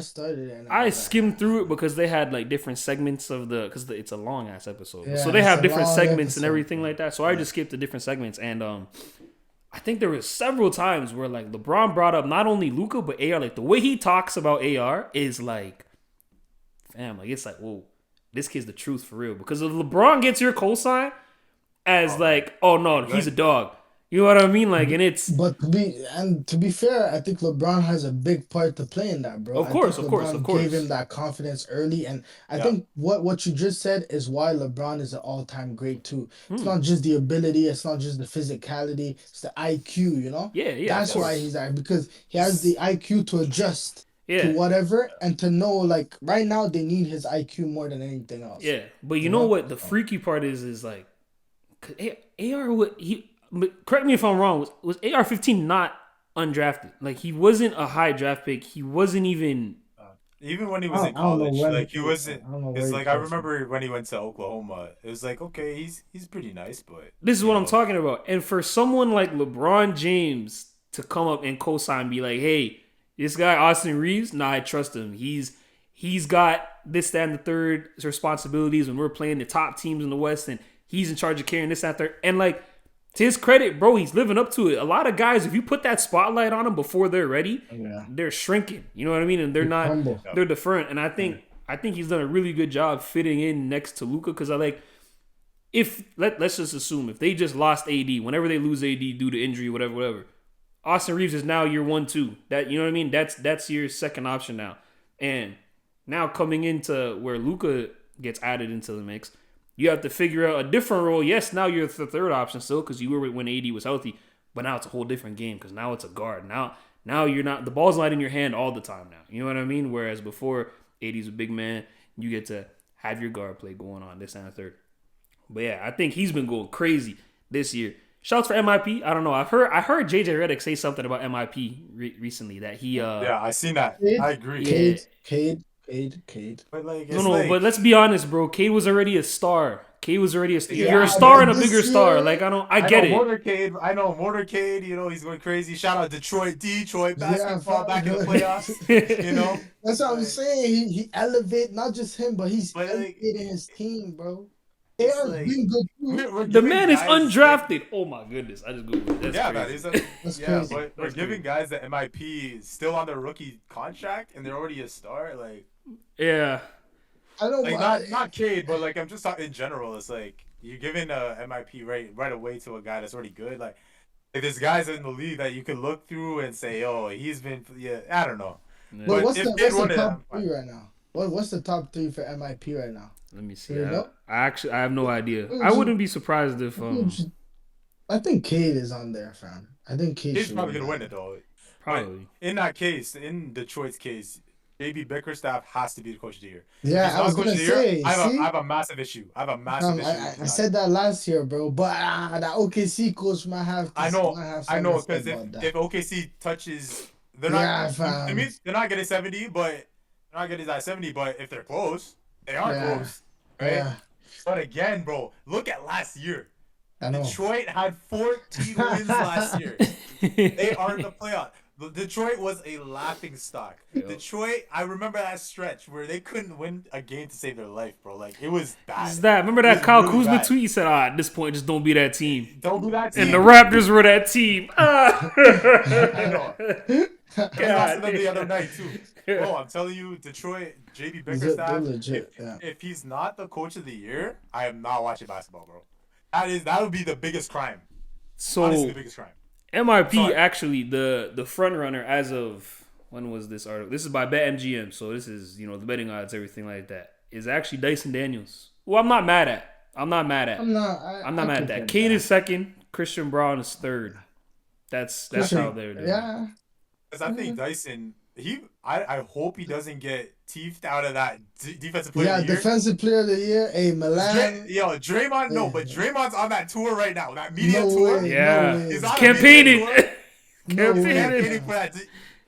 [SPEAKER 3] started it.
[SPEAKER 1] I skimmed through it because they had like different segments of because it's a long ass episode,
[SPEAKER 3] yeah,
[SPEAKER 1] so they have different segments and everything like that. So I just skipped the different segments, and I think there was several times where like LeBron brought up not only Luka but AR. Like the way he talks about AR is like, fam, like it's like, whoa, this kid's the truth for real. Because if LeBron gets your cosign as oh no, he's a dog. You know what I mean? Like, and it's.
[SPEAKER 3] But to be fair, I think LeBron has a big part to play in that, bro.
[SPEAKER 1] Of course.
[SPEAKER 3] Gave him that confidence early, and I think what you just said is why LeBron is an all-time great too. It's not just the ability, it's not just the physicality, it's the IQ. You know?
[SPEAKER 1] Yeah.
[SPEAKER 3] That's why he's there, because he has the IQ to adjust to whatever, and to know like right now they need his IQ more than anything else.
[SPEAKER 1] Yeah, but you know what? The freaky part is like, AR But correct me if I'm wrong. Was AR-15 not undrafted? Like he wasn't a high draft pick. He wasn't even
[SPEAKER 2] when he was in college. Like he wasn't. It's like I remember when he went to Oklahoma. It was like, okay, he's pretty nice, but
[SPEAKER 1] this is what I'm talking about. And for someone like LeBron James to come up and co-sign and be like, hey, this guy Austin Reeves, nah, I trust him. He's got this, that, and the third responsibilities when we're playing the top teams in the West, and he's in charge of carrying this, that, third, and like. To his credit, bro, he's living up to it. A lot of guys, if you put that spotlight on them before they're ready, they're shrinking. You know what I mean? And they're deferent. And I think he's done a really good job fitting in next to Luka, because let's just assume if they just lost AD, whenever they lose AD due to injury, whatever, Austin Reeves is now your 1-2. That, you know what I mean? That's your second option now. And now coming into where Luka gets added into the mix, you have to figure out a different role. Yes, now you're the third option still because you were when AD was healthy, but now it's a whole different game because now it's a guard. Now you're not, the ball's not in your hand all the time now. You know what I mean? Whereas before, AD's a big man, you get to have your guard play going on, this and the third. But yeah, I think he's been going crazy this year. Shouts for MIP. I don't know. I heard JJ Redick say something about MIP recently that he.
[SPEAKER 2] Yeah, I seen that. I agree.
[SPEAKER 3] Cade.
[SPEAKER 2] But like,
[SPEAKER 1] but let's be honest, bro. Cade was already a star. Cade was already
[SPEAKER 3] Yeah,
[SPEAKER 1] you're a star and a
[SPEAKER 3] but
[SPEAKER 1] bigger
[SPEAKER 3] this
[SPEAKER 1] star.
[SPEAKER 3] year-
[SPEAKER 1] Like I get it.
[SPEAKER 2] I know Motorcade. You know, he's going crazy. Shout out Detroit
[SPEAKER 3] Yeah,
[SPEAKER 2] basketball back in the
[SPEAKER 3] fam.
[SPEAKER 2] playoffs. You know,
[SPEAKER 3] That's what I'm
[SPEAKER 2] like,
[SPEAKER 3] saying. He elevate not just him, but he's
[SPEAKER 2] but like,
[SPEAKER 3] elevating his team, bro.
[SPEAKER 2] it's
[SPEAKER 3] AR's
[SPEAKER 2] like
[SPEAKER 3] been good too.
[SPEAKER 2] we're
[SPEAKER 1] The
[SPEAKER 2] giving
[SPEAKER 1] man is
[SPEAKER 2] guys, like,
[SPEAKER 1] undrafted. Oh my goodness! I just googled it. That's
[SPEAKER 2] yeah,
[SPEAKER 1] crazy.
[SPEAKER 2] that is
[SPEAKER 3] That's
[SPEAKER 2] yeah,
[SPEAKER 3] crazy.
[SPEAKER 2] but we're
[SPEAKER 1] That's
[SPEAKER 2] giving
[SPEAKER 1] crazy.
[SPEAKER 2] guys the MIP still on their rookie contract and they're already a star.
[SPEAKER 1] Yeah.
[SPEAKER 3] I don't
[SPEAKER 2] Not Cade, but like I'm just talking in general. It's like you're giving a MIP right away to a guy that's already good. Like there's guys in the league that you could look through and say, oh, he's been I don't know.
[SPEAKER 1] Yeah.
[SPEAKER 3] But
[SPEAKER 2] But
[SPEAKER 3] what's
[SPEAKER 2] if
[SPEAKER 3] the
[SPEAKER 2] Cade won it,
[SPEAKER 3] top
[SPEAKER 2] I'm fine.
[SPEAKER 3] 3 right now? What's the top 3 for MIP right now?
[SPEAKER 1] Let me see.
[SPEAKER 3] You know?
[SPEAKER 1] I have no idea.
[SPEAKER 3] Who's
[SPEAKER 1] I
[SPEAKER 3] it?
[SPEAKER 1] wouldn't be surprised if
[SPEAKER 3] I think Cade is on there, fam. I think Cade
[SPEAKER 2] Cade's
[SPEAKER 3] should
[SPEAKER 2] probably
[SPEAKER 3] win
[SPEAKER 2] gonna win
[SPEAKER 3] that.
[SPEAKER 2] it though.
[SPEAKER 1] probably.
[SPEAKER 2] In that case, in Detroit's case, JB Bickerstaff has to be the coach of the year.
[SPEAKER 3] Yeah,
[SPEAKER 2] If he's
[SPEAKER 3] I
[SPEAKER 2] not
[SPEAKER 3] was
[SPEAKER 2] coach
[SPEAKER 3] gonna
[SPEAKER 2] of the year,
[SPEAKER 3] say.
[SPEAKER 2] I
[SPEAKER 3] See,
[SPEAKER 2] have a massive issue. I have a massive issue.
[SPEAKER 3] I said that last year, bro. But that OKC coach might have.
[SPEAKER 2] I know,
[SPEAKER 3] something to say
[SPEAKER 2] because
[SPEAKER 3] about that.
[SPEAKER 2] if OKC touches, they're
[SPEAKER 3] Yeah,
[SPEAKER 2] not.
[SPEAKER 3] fam.
[SPEAKER 2] I mean, they're not getting 70, but they're not getting that 70. But if they're close, they are
[SPEAKER 3] Yeah.
[SPEAKER 2] close, right?
[SPEAKER 3] Yeah,
[SPEAKER 2] But again, bro, look at last year.
[SPEAKER 3] I know.
[SPEAKER 2] Detroit had 14 wins last year. They are in the playoff. Detroit was a laughing stock.
[SPEAKER 1] Yep.
[SPEAKER 2] Detroit, I remember that stretch where they couldn't win a game to save their life, bro. Like it was bad.
[SPEAKER 1] Is that remember
[SPEAKER 2] It
[SPEAKER 1] that
[SPEAKER 2] was
[SPEAKER 1] Kyle
[SPEAKER 2] really
[SPEAKER 1] Kuzma
[SPEAKER 2] bad.
[SPEAKER 1] tweet? He said, "At this point, just don't be that team."
[SPEAKER 2] Don't do that. Team.
[SPEAKER 1] And the Raptors were that team.
[SPEAKER 2] I know. They lost to them the
[SPEAKER 1] damn.
[SPEAKER 2] other night too. Bro, I'm telling you, Detroit, JB
[SPEAKER 3] They're
[SPEAKER 2] Bickerstaff.
[SPEAKER 3] legit, yeah.
[SPEAKER 2] If he's not the coach of the year, I am not watching basketball, bro. That would be the biggest crime. Honestly,
[SPEAKER 1] So
[SPEAKER 2] the biggest crime.
[SPEAKER 1] MIP
[SPEAKER 2] Sorry.
[SPEAKER 1] actually the front runner as of when was this article? This is by BetMGM, so this is the betting odds, everything like that. Is actually Dyson Daniels. Well, I'm not mad at.
[SPEAKER 3] I'm not mad
[SPEAKER 1] at that. Cade is second. Christian Braun is third. That's how they're doing.
[SPEAKER 3] Yeah.
[SPEAKER 2] Because I think Dyson, I hope he doesn't get teethed out of that defensive player
[SPEAKER 3] Yeah,
[SPEAKER 2] of the year.
[SPEAKER 3] defensive player of the year. Hey, Milan.
[SPEAKER 2] Draymond, no, but Draymond's on that tour right now. That media
[SPEAKER 3] No
[SPEAKER 2] tour.
[SPEAKER 3] way.
[SPEAKER 1] Yeah.
[SPEAKER 3] No way.
[SPEAKER 2] He's on a
[SPEAKER 1] Campaigning.
[SPEAKER 2] media tour.
[SPEAKER 3] No way.
[SPEAKER 2] Campaigning for that.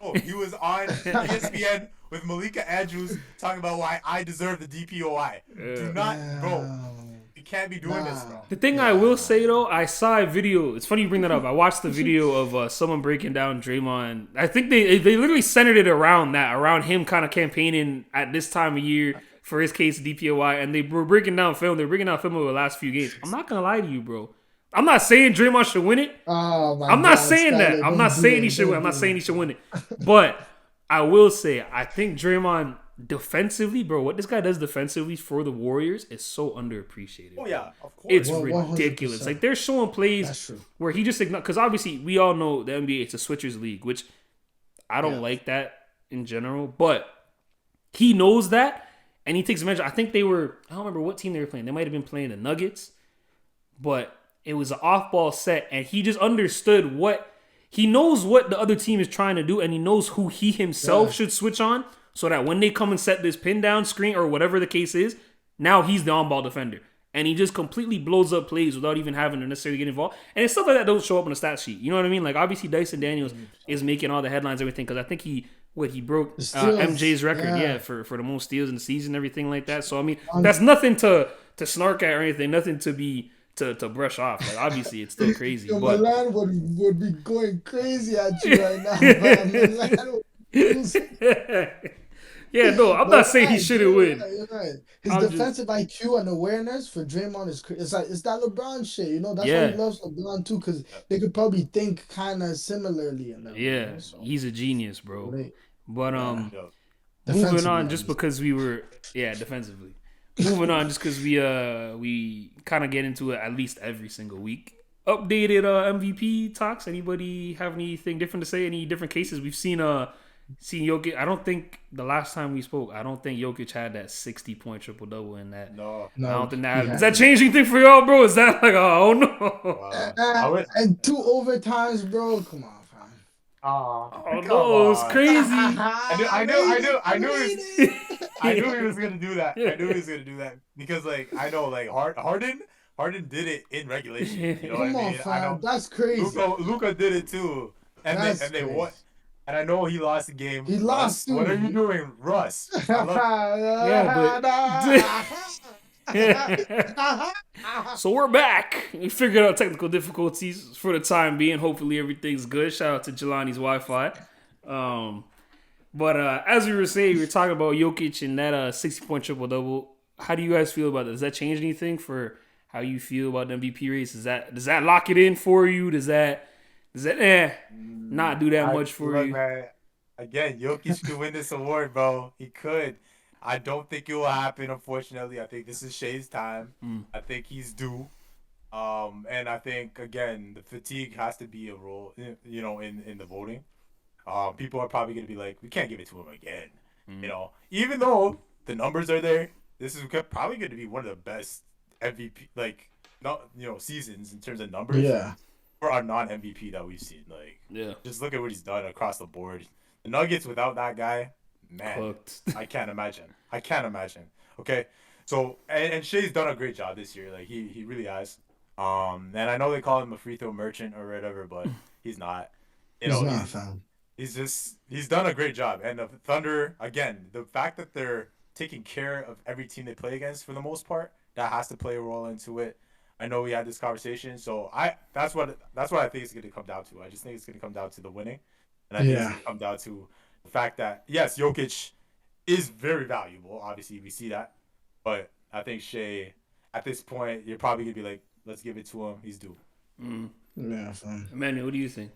[SPEAKER 2] Oh, he was on ESPN with Malika Andrews talking about why I deserve the DPOI. Do not, bro. You can't be doing this, bro.
[SPEAKER 1] The thing I will say though, I saw a video. It's funny you bring that up. I watched the video of someone breaking down Draymond. I think they literally centered it around him kind of campaigning at this time of year for his case DPOI, and they were breaking down film. They're breaking down film over the last few games. I'm not gonna lie to you, bro. I'm not saying Draymond should win it.
[SPEAKER 3] Oh my
[SPEAKER 1] I'm not
[SPEAKER 3] God,
[SPEAKER 1] saying that.
[SPEAKER 3] Skyler,
[SPEAKER 1] I'm
[SPEAKER 3] don't
[SPEAKER 1] not
[SPEAKER 3] do
[SPEAKER 1] saying
[SPEAKER 3] it,
[SPEAKER 1] he should
[SPEAKER 3] don't
[SPEAKER 1] win. I'm not
[SPEAKER 3] do
[SPEAKER 1] saying
[SPEAKER 3] it.
[SPEAKER 1] he should win it. But I will say, I think Draymond defensively, bro, what this guy does defensively for the Warriors is so underappreciated.
[SPEAKER 2] Oh yeah, of course.
[SPEAKER 1] It's
[SPEAKER 3] Well, 100%.
[SPEAKER 1] ridiculous. Like they're showing
[SPEAKER 3] That's
[SPEAKER 1] plays
[SPEAKER 3] true.
[SPEAKER 1] where he just ignores, because obviously we all know the NBA, it's a switchers league, which I don't
[SPEAKER 3] Yeah.
[SPEAKER 1] like that in general, but he knows that and he takes advantage. I think I don't remember what team they were playing. They might have been playing the Nuggets, but it was an off-ball set and he just understood he knows what the other team is trying to do and he knows who he himself should switch on so that when they come and set this pin down screen or whatever the case is, now he's the on-ball defender. And he just completely blows up plays without even having to necessarily get involved. And it's stuff like that don't show up on the stat sheet. You know what I mean? Like, obviously, Dyson Daniels is making all the headlines, everything, because I think he broke
[SPEAKER 3] steals,
[SPEAKER 1] MJ's record,
[SPEAKER 3] yeah.
[SPEAKER 1] for the most steals in the season, everything like that. So, I mean, that's nothing to snark at or anything, nothing to be to brush off. Like, obviously, it's still crazy.
[SPEAKER 3] Yo,
[SPEAKER 1] But
[SPEAKER 3] Milan would be going crazy at you right now, man. Milan would
[SPEAKER 1] yeah, no, I'm not saying he shouldn't win.
[SPEAKER 3] You're right. His
[SPEAKER 1] I'm
[SPEAKER 3] defensive IQ and awareness for Draymond is crazy. It's that LeBron shit, you know. That's why
[SPEAKER 1] Yeah.
[SPEAKER 3] he loves LeBron too, because they could probably think kind of similarly. In them,
[SPEAKER 1] Yeah, he's a genius, bro.
[SPEAKER 3] Right.
[SPEAKER 1] But
[SPEAKER 2] Yo,
[SPEAKER 1] moving
[SPEAKER 3] Defensively,
[SPEAKER 1] on,
[SPEAKER 3] at
[SPEAKER 1] just
[SPEAKER 3] least.
[SPEAKER 1] because we were defensively. Moving on, just because we kind of get into it at least every single week. Updated MVP talks. Anybody have anything different to say? Any different cases? We've seen Jokic. I don't think the last time we spoke, I don't think Jokic had that 60-point triple double in that.
[SPEAKER 2] no.
[SPEAKER 3] No,
[SPEAKER 1] I don't think
[SPEAKER 3] he
[SPEAKER 1] that
[SPEAKER 3] had
[SPEAKER 1] is that
[SPEAKER 3] it.
[SPEAKER 1] changing thing for y'all, bro. Is that like oh no?
[SPEAKER 2] I would.
[SPEAKER 3] And 2 overtimes, bro. Come on, fam.
[SPEAKER 1] Oh no, it's crazy.
[SPEAKER 2] I knew he was gonna do that. I knew he was gonna do that because I know Harden did it in regulation. You know
[SPEAKER 3] Come
[SPEAKER 2] what I
[SPEAKER 3] on,
[SPEAKER 2] mean? I
[SPEAKER 3] fam.
[SPEAKER 2] know
[SPEAKER 3] That's crazy.
[SPEAKER 2] Luka did it too, and
[SPEAKER 3] That's
[SPEAKER 2] they
[SPEAKER 3] crazy.
[SPEAKER 2] won. And I know he lost the game.
[SPEAKER 3] He
[SPEAKER 2] Russ,
[SPEAKER 3] lost, too.
[SPEAKER 2] What are you doing, Russ? I love
[SPEAKER 1] Yeah, So we're back. We figured out technical difficulties for the time being. Hopefully everything's good. Shout out to Jelani's Wi-Fi. But as we were saying, we were talking about Jokic and that 60-point triple-double. How do you guys feel about that? Does that change anything for how you feel about the MVP race? Does that lock it in for you? Does that not do that much for you?
[SPEAKER 2] Man, again, Jokic could win this award, bro. He could. I don't think it will happen, unfortunately. I think this is Shai's time. I think he's due. And I think, again, the fatigue has to be a role, in the voting. People are probably going to be like, we can't give it to him again. Even though the numbers are there, this is probably going to be one of the best MVP, seasons in terms of numbers.
[SPEAKER 3] Yeah.
[SPEAKER 2] For our non-MVP that we've seen. Just look at what he's done across the board. The Nuggets without that guy, man,
[SPEAKER 1] Cooked.
[SPEAKER 2] I can't imagine. Okay, so and Shai's done a great job this year. Like he really has. And I know they call him a free throw merchant or whatever, but he's not.
[SPEAKER 3] He's not, fam.
[SPEAKER 2] He's done a great job. And the Thunder, again, the fact that they're taking care of every team they play against for the most part, that has to play a role into it. I know we had this conversation, so that's what I think it's going to come down to. I just think it's going to come down to the winning, and I think it's going to come down to the fact that yes, Jokic is very valuable. Obviously, we see that, but I think Shai, at this point, you're probably going to be like, let's give it to him. He's due.
[SPEAKER 3] Yeah, fam.
[SPEAKER 1] Emmanuel, what do you think?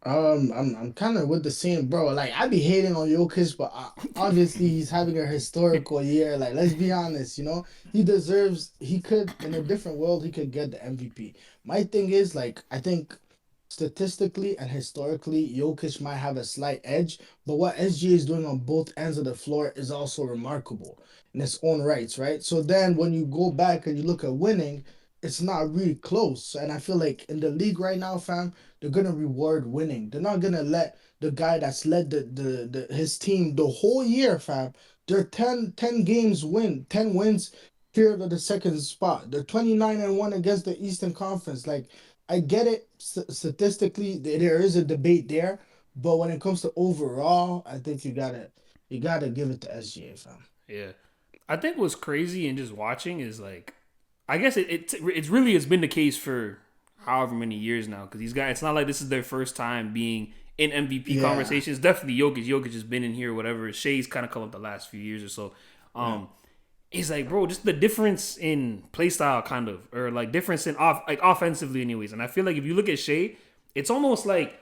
[SPEAKER 3] I'm kind of with the same, bro. Like, I be hating on Jokic, but obviously he's having a historical year. Like, let's be honest, he could, in a different world, he could get the MVP. My thing is, like, I think statistically and historically, Jokic might have a slight edge, but what SGA is doing on both ends of the floor is also remarkable in its own rights, right? So then when you go back and you look at winning, it's not really close. And I feel like in the league right now, fam, they're gonna reward winning. They're not gonna let the guy that's led his team the whole year, fam. They're 10 games win, 10 wins, clear to the second spot. They're 29-1 against the Eastern Conference. Like, I get it. Statistically, there is a debate there, but when it comes to overall, I think you gotta give it to SGA, fam.
[SPEAKER 1] Yeah, I think what's crazy in just watching is like, I guess it's really has been the case for however many years now, because these guys, it's not like this is their first time being in MVP conversations. Definitely Jokic has been in here, whatever. Shai's kind of come up the last few years or so. It's like, bro, just the difference in play style, kind of, or like difference in offensively, anyways. And I feel like if you look at Shai, it's almost like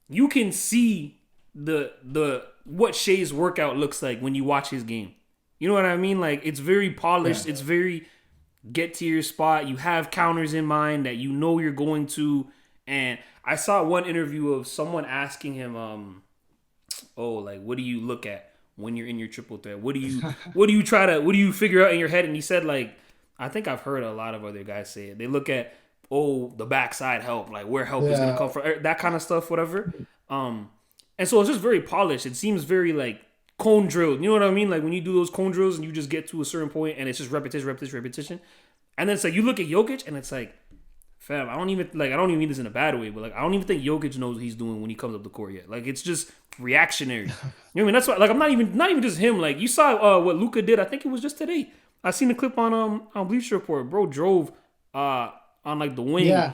[SPEAKER 1] you can see the what Shai's workout looks like when you watch his game. You know what I mean? Like, it's very polished. It's very get to your spot. You have counters in mind that you know you're going to. And I saw one interview of someone asking him, what do you look at when you're in your triple threat? What do you figure out in your head? And he said, like, I think I've heard a lot of other guys say it. They look at, the backside help, like where help is gonna come from, that kind of stuff, whatever. And so it's just very polished. It seems very like cone drilled. You know what I mean? Like when you do those cone drills and you just get to a certain point and it's just repetition. And then it's like you look at Jokic and it's like, fam, I don't even mean this in a bad way, but like I don't even think Jokic knows what he's doing when he comes up the court yet. Like it's just reactionary. You know what I mean? That's why, like, I'm not even just him. Like you saw what Luka did. I think it was just today. I seen a clip on Bleacher Report. Bro drove on like the wing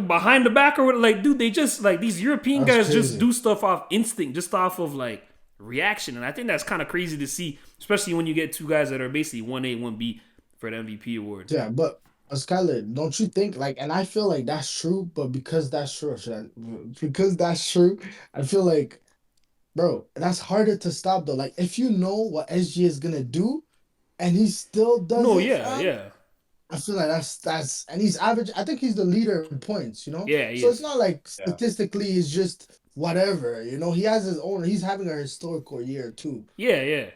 [SPEAKER 1] behind the back or whatever. Like, dude, they just like these European guys just do stuff off instinct, just off of like reaction. And I think that's kind of crazy to see, especially when you get two guys that are basically 1A, 1B for the MVP award.
[SPEAKER 3] Yeah, but Skyler, don't you think, like, and I feel like that's true, but because that's true, I feel like, bro, that's harder to stop though. Like, if you know what SG is gonna do, and he still does I feel like that's and he's average. I think he's the leader in points,
[SPEAKER 1] Yeah,
[SPEAKER 3] so it's not like statistically it's just whatever, he has his own. He's having a historical year too.
[SPEAKER 1] Yeah.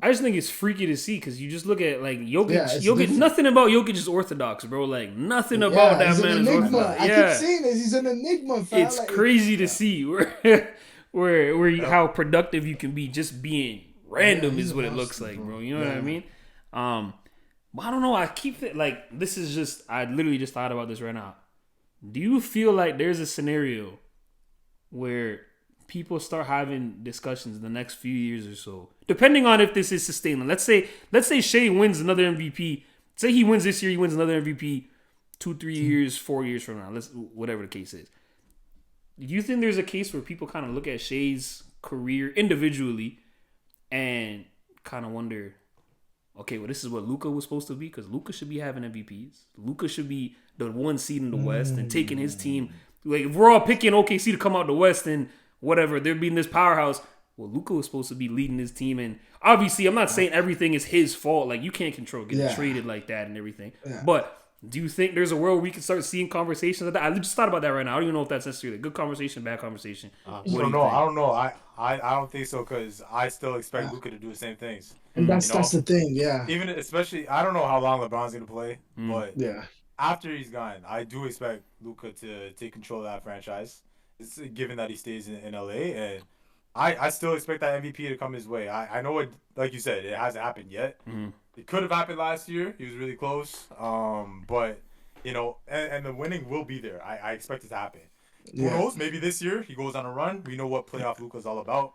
[SPEAKER 1] I just think it's freaky to see because you just look at like Jokic. Nothing about Jokic is orthodox, bro. Like nothing about that man is orthodox.
[SPEAKER 3] I keep saying this. He's an enigma, fam.
[SPEAKER 1] It's like, crazy to see where how productive you can be just being random is what it looks like, bro. You know what I mean? But I don't know. I keep it like this is just. I literally just thought about this right now. Do you feel like there's a scenario where people start having discussions in the next few years or so, depending on if this is sustainable. Let's say Shai wins another MVP. Say he wins this year, he wins another MVP 2-3 years, 4 years from now. Whatever the case is. Do you think there's a case where people kind of look at Shai's career individually and kind of wonder, okay, well, this is what Luka was supposed to be, because Luka should be having MVPs. Luka should be the 1 seed in the West and taking his team. Like, if we're all picking OKC to come out the West and whatever, they're being this powerhouse. Well, Luka was supposed to be leading his team, and obviously, I'm not saying everything is his fault. Like, you can't control getting traded like that and everything. Yeah. But do you think there's a world where we can start seeing conversations like that? I just thought about that right now. I don't even know if that's necessarily a good conversation, bad conversation.
[SPEAKER 2] I don't know. I don't think so, because I still expect Luka to do the same things.
[SPEAKER 3] And that's the thing, yeah.
[SPEAKER 2] Even especially, I don't know how long LeBron's going to play, but after he's gone, I do expect Luka to take control of that franchise. It's given that he stays in LA, and I still expect that MVP to come his way. I know it, like you said, it hasn't happened yet. Mm-hmm. It could have happened last year. He was really close. But, you know, and the winning will be there. I expect it to happen. Who knows? Maybe this year he goes on a run. We know what playoff Luka's all about.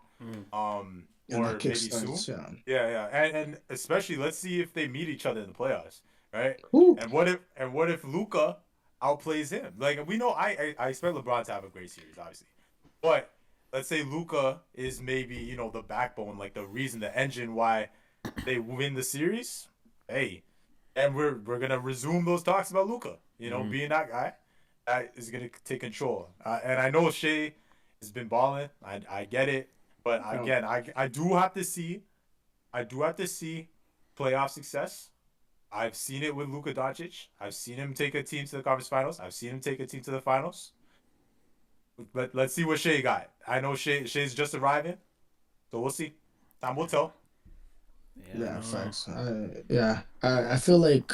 [SPEAKER 2] Or maybe soon. Yeah. And especially, let's see if they meet each other in the playoffs, right? Ooh. And what if Luka outplays him? Like, we know I expect LeBron to have a great series, obviously. But let's say Luka is maybe, you know, the backbone, like the reason, the engine why they win the series. Hey, and we're gonna resume those talks about Luka. You know, being that guy that is gonna take control. And I know Shai has been balling. I get it, but again, I do have to see playoff success. I've seen it with Luka Doncic. I've seen him take a team to the conference finals. I've seen him take a team to the finals. But let's see what Shai got. I know Shai's just arriving, so we'll see. Time will tell.
[SPEAKER 3] Yeah, facts. I feel like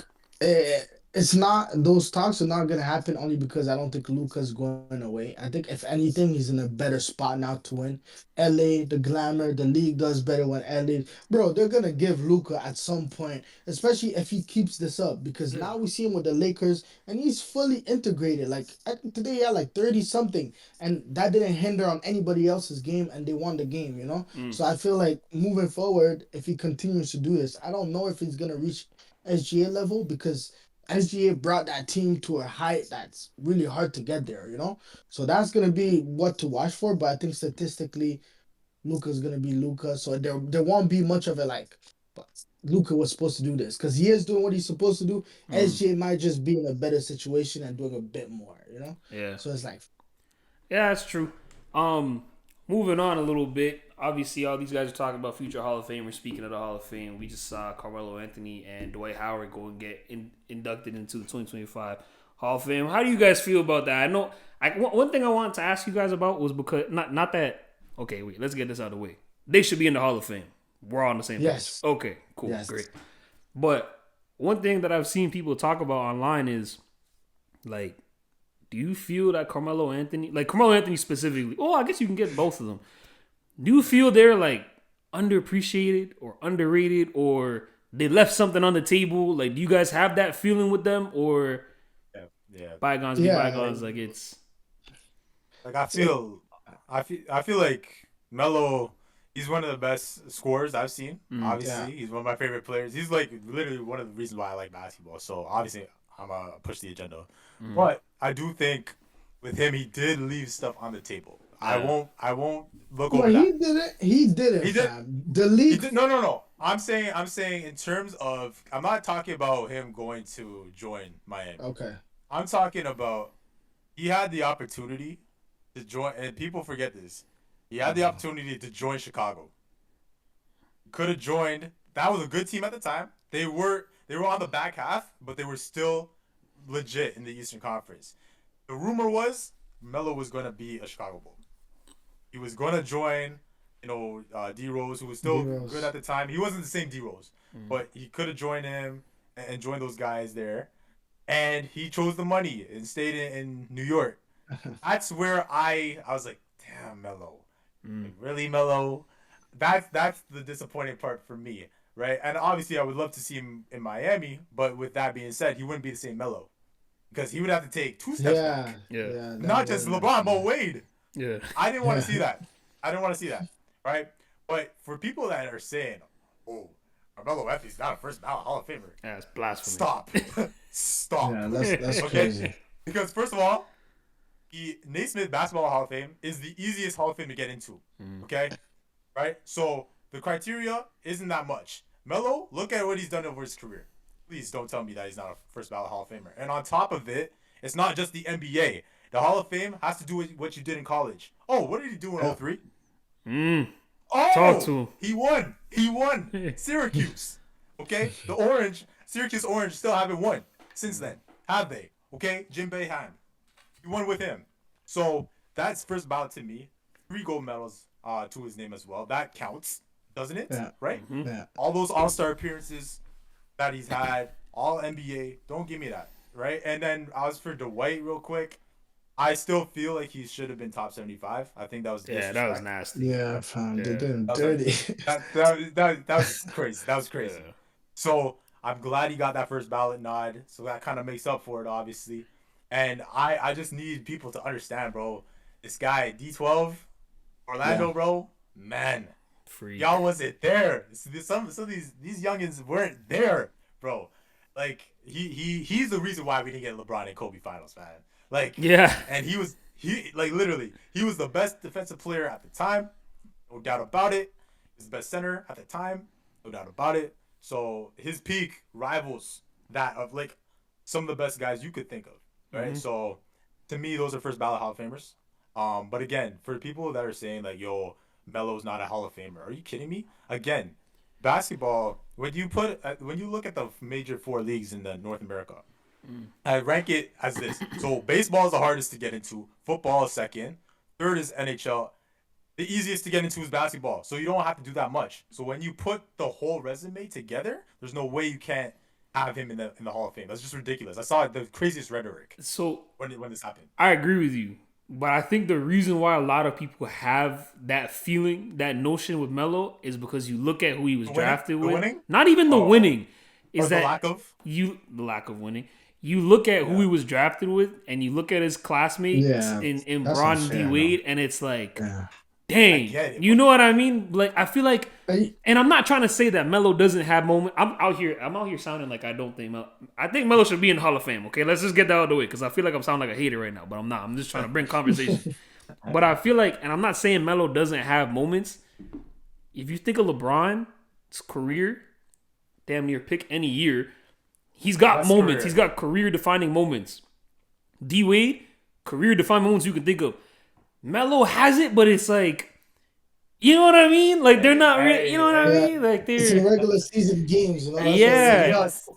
[SPEAKER 3] it's not, those talks are not gonna happen only because I don't think Luka's going away. I think if anything, he's in a better spot now to win. LA, the glamour, the league does better when LA. Bro, they're gonna give Luka at some point, especially if he keeps this up, because now we see him with the Lakers and he's fully integrated. Like, I think today he had like 30 something, and that didn't hinder on anybody else's game, and they won the game, you know? So I feel like moving forward, if he continues to do this, I don't know if he's gonna reach SGA level, because SGA brought that team to a height that's really hard to get there, you know? So that's going to be what to watch for, but I think statistically, Luka's going to be Luka, so there won't be much of a, like, Luka was supposed to do this, because he is doing what he's supposed to do. SGA might just be in a better situation and doing a bit more, you know?
[SPEAKER 1] Yeah.
[SPEAKER 3] So it's like...
[SPEAKER 1] Yeah, that's true. Moving on a little bit, obviously all these guys are talking about future Hall of Famers. Speaking of the Hall of Fame, we just saw Carmelo Anthony and Dwight Howard go and get inducted into the 2025 Hall of Fame. How do you guys feel about that? I know one thing I wanted to ask you guys about was, because not that, okay, wait, let's get this out of the way. They should be in the Hall of Fame. We're all on the same page. Okay, cool, great. But one thing that I've seen people talk about online is, like, do you feel that Carmelo Anthony specifically, I guess you can get both of them. Do you feel they're, like, underappreciated or underrated, or they left something on the table? Like, do you guys have that feeling with them, or bygones be bygones? Like, it's
[SPEAKER 2] like, I feel like Melo, he's one of the best scorers I've seen. Obviously, he's one of my favorite players. He's like literally one of the reasons why I like basketball. So obviously, I'm gonna push the agenda. But I do think with him, he did leave stuff on the table. I won't look over that.
[SPEAKER 3] He did it. The league.
[SPEAKER 2] No. I'm saying in terms of, I'm not talking about him going to join Miami.
[SPEAKER 3] Okay.
[SPEAKER 2] I'm talking about, he had the opportunity to join, and people forget this. He had the opportunity to join Chicago. Could have joined. That was a good team at the time. They were on the back half, but they were still legit in the Eastern Conference. The rumor was Melo was going to be a Chicago Bull. He was going to join, D Rose, who was still good at the time. He wasn't the same D Rose, but he could have joined him and joined those guys there. And he chose the money and stayed in New York. That's where I was like, damn, Melo. Like, really, Melo? That's the disappointing part for me, right? And obviously, I would love to see him in Miami, but with that being said, he wouldn't be the same Melo, because he would have to take 2 steps back.
[SPEAKER 1] Yeah.
[SPEAKER 2] Not just LeBron, but Wade.
[SPEAKER 1] Yeah.
[SPEAKER 2] I didn't want to see that. I don't want to see that, right? But for people that are saying, "Oh, Carmelo Anthony's not a first ballot Hall of Famer,"
[SPEAKER 1] That's blasphemy.
[SPEAKER 2] stop, stop.
[SPEAKER 3] Yeah, that's
[SPEAKER 2] Okay,
[SPEAKER 3] crazy.
[SPEAKER 2] because first of all, the Naismith Basketball Hall of Fame is the easiest Hall of Fame to get into. Okay, right? So the criteria isn't that much. Melo, look at what he's done over his career. Please don't tell me that he's not a first ballot Hall of Famer. And on top of it, it's not just the NBA. The Hall of Fame has to do with what you did in college. Oh, what did he do in 03? Oh,
[SPEAKER 1] Talk to him.
[SPEAKER 2] He won. He won. Syracuse. Okay? The Orange, Syracuse Orange still haven't won since then. Have they? Okay? Jim Boeheim. You won with him. So that's first ballot to me. 3 gold medals to his name as well. That counts, doesn't it?
[SPEAKER 3] Yeah.
[SPEAKER 2] Right?
[SPEAKER 3] Yeah.
[SPEAKER 2] All those All-Star appearances that he's had, all NBA. Don't give me that. Right? And then as for Dwight, real quick, I still feel like he should have been top 75. I think that was
[SPEAKER 1] Yeah, that was nasty.
[SPEAKER 3] Yeah, fam, they
[SPEAKER 1] Yeah.
[SPEAKER 3] did him
[SPEAKER 2] That was
[SPEAKER 3] dirty.
[SPEAKER 2] that was crazy. That was crazy.
[SPEAKER 1] Yeah.
[SPEAKER 2] So I'm glad he got that first ballot nod. So that kind of makes up for it, obviously. And I just need people to understand, bro. This guy, D12, Orlando,
[SPEAKER 3] Yeah.
[SPEAKER 2] bro, man.
[SPEAKER 1] Free.
[SPEAKER 2] Y'all wasn't there. Some of these youngins weren't there, bro. Like he's the reason why we didn't get LeBron and Kobe finals, man. Like
[SPEAKER 1] Yeah.
[SPEAKER 2] and he was literally he was the best defensive player at the time, no doubt about it. He was the best center at the time, no doubt about it. So his peak rivals that of like some of the best guys you could think of, right? So to me, those are first ballot Hall of Famers. But again, for people that are saying like, "Yo, Melo's not a Hall of Famer," are you kidding me? Again, basketball. When you look at the major 4 leagues in the North America, I rank it as this. So baseball is the hardest to get into. Football is second. Third is NHL. The easiest to get into is basketball. So you don't have to do that much. So when you put the whole resume together, there's no way you can't have him in the Hall of Fame. That's just ridiculous. I saw the craziest rhetoric
[SPEAKER 1] So
[SPEAKER 2] when this happened.
[SPEAKER 1] I agree with you. But I think the reason why a lot of people have that feeling, that notion with Melo, is because you look at who he was drafted with.
[SPEAKER 2] Winning?
[SPEAKER 1] Not even the winning. Is
[SPEAKER 2] Or
[SPEAKER 1] that
[SPEAKER 2] the
[SPEAKER 1] lack of winning. You look at who he was drafted with, and you look at his classmates in
[SPEAKER 3] that's
[SPEAKER 1] Bron
[SPEAKER 3] unfair,
[SPEAKER 1] D. Wade, and it's like,
[SPEAKER 3] Yeah.
[SPEAKER 1] dang.
[SPEAKER 2] get it,
[SPEAKER 1] You know what I mean? Like, I feel like,
[SPEAKER 3] Hey,
[SPEAKER 1] and I'm not trying to say that Melo doesn't have moments. I'm out here sounding like I don't think Melo. I think Melo should be in the Hall of Fame. Okay, let's just get that out of the way because I feel like I'm sounding like a hater right now, but I'm not. I'm just trying to bring conversation. But I feel like, and I'm not saying Melo doesn't have moments. If you think of LeBron's career, damn near pick any year, he's got
[SPEAKER 2] Best
[SPEAKER 1] moments.
[SPEAKER 2] career.
[SPEAKER 1] He's got career-defining moments. D Wade, career-defining moments you can think of. Melo has it, but it's like, you know what I mean? Like they're not really, you know what I
[SPEAKER 3] Yeah.
[SPEAKER 1] mean? Like
[SPEAKER 3] it's in
[SPEAKER 1] they're,
[SPEAKER 3] regular season games, you know. That's
[SPEAKER 1] Yeah.
[SPEAKER 3] what it's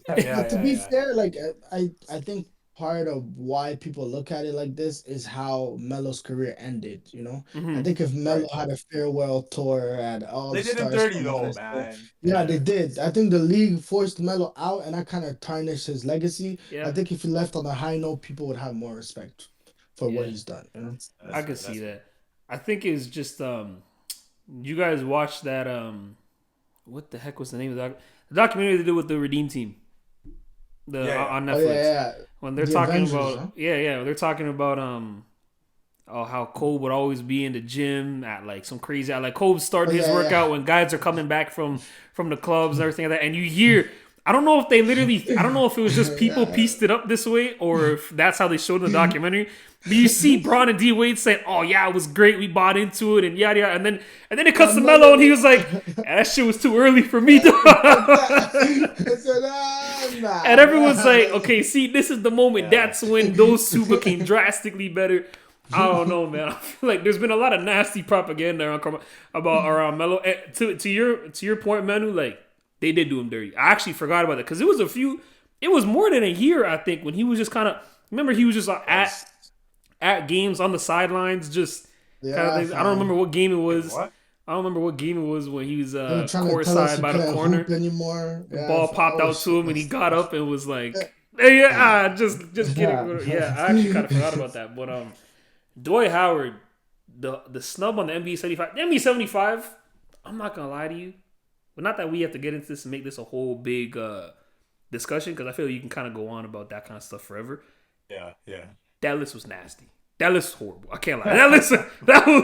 [SPEAKER 3] like. But to be
[SPEAKER 2] Yeah.
[SPEAKER 3] fair, like I think part of why people look at it like this is how Melo's career ended. You know, I think if Melo had a farewell tour and all
[SPEAKER 2] They
[SPEAKER 3] the
[SPEAKER 2] did him
[SPEAKER 3] stars
[SPEAKER 2] dirty
[SPEAKER 3] come
[SPEAKER 2] though,
[SPEAKER 3] on,
[SPEAKER 2] man.
[SPEAKER 3] yeah, they did. I think the league forced Melo out, and that kind of tarnished his legacy.
[SPEAKER 1] Yeah.
[SPEAKER 3] I think if he left on a high note, people would have more respect for what
[SPEAKER 1] Yeah.
[SPEAKER 3] he's done. You know?
[SPEAKER 1] I can see that. I think it's just you guys watched that what the heck was the name of the documentary they did with the Redeem Team, on
[SPEAKER 3] Oh
[SPEAKER 1] Netflix.
[SPEAKER 3] yeah.
[SPEAKER 1] When they're
[SPEAKER 3] The
[SPEAKER 1] talking
[SPEAKER 3] Avengers,
[SPEAKER 1] about
[SPEAKER 3] huh?
[SPEAKER 1] they're talking about how Kobe would always be in the gym at like some crazy like Kobe started his workout when guys are coming back from the clubs and everything like that, and you hear. I don't know if it was just people pieced it up this way or if that's how they showed in the documentary. But you see Bron and D Wade saying, "Oh yeah, it was great. We bought into it and yada yada." And then it cuts to Melo and he was like, yeah, "That shit was too early for me." And everyone's like, "Okay, see, this is the moment. That's when those two became drastically better." I don't know, man. I feel like there's been a lot of nasty propaganda around Melo. To your point, Manu, like they did do him dirty. I actually forgot about that because it was more than a year, I think, when he was just kind of. Remember, he was just like, at games on the sidelines, just kind of things. I don't remember what game it was.
[SPEAKER 2] What?
[SPEAKER 1] I don't remember what game it was when he was
[SPEAKER 3] courtside
[SPEAKER 1] by the corner.
[SPEAKER 3] Anymore.
[SPEAKER 1] The ball popped out to him and he got up and was like, just kidding. Yeah, I actually kind of forgot about that. But Dwight Howard, the snub on the NBA 75. The NBA 75, I'm not gonna lie to you. But not that we have to get into this and make this a whole big discussion because I feel like you can kind of go on about that kind of stuff forever.
[SPEAKER 2] Yeah.
[SPEAKER 1] That list was nasty. That list was horrible. I can't lie. That list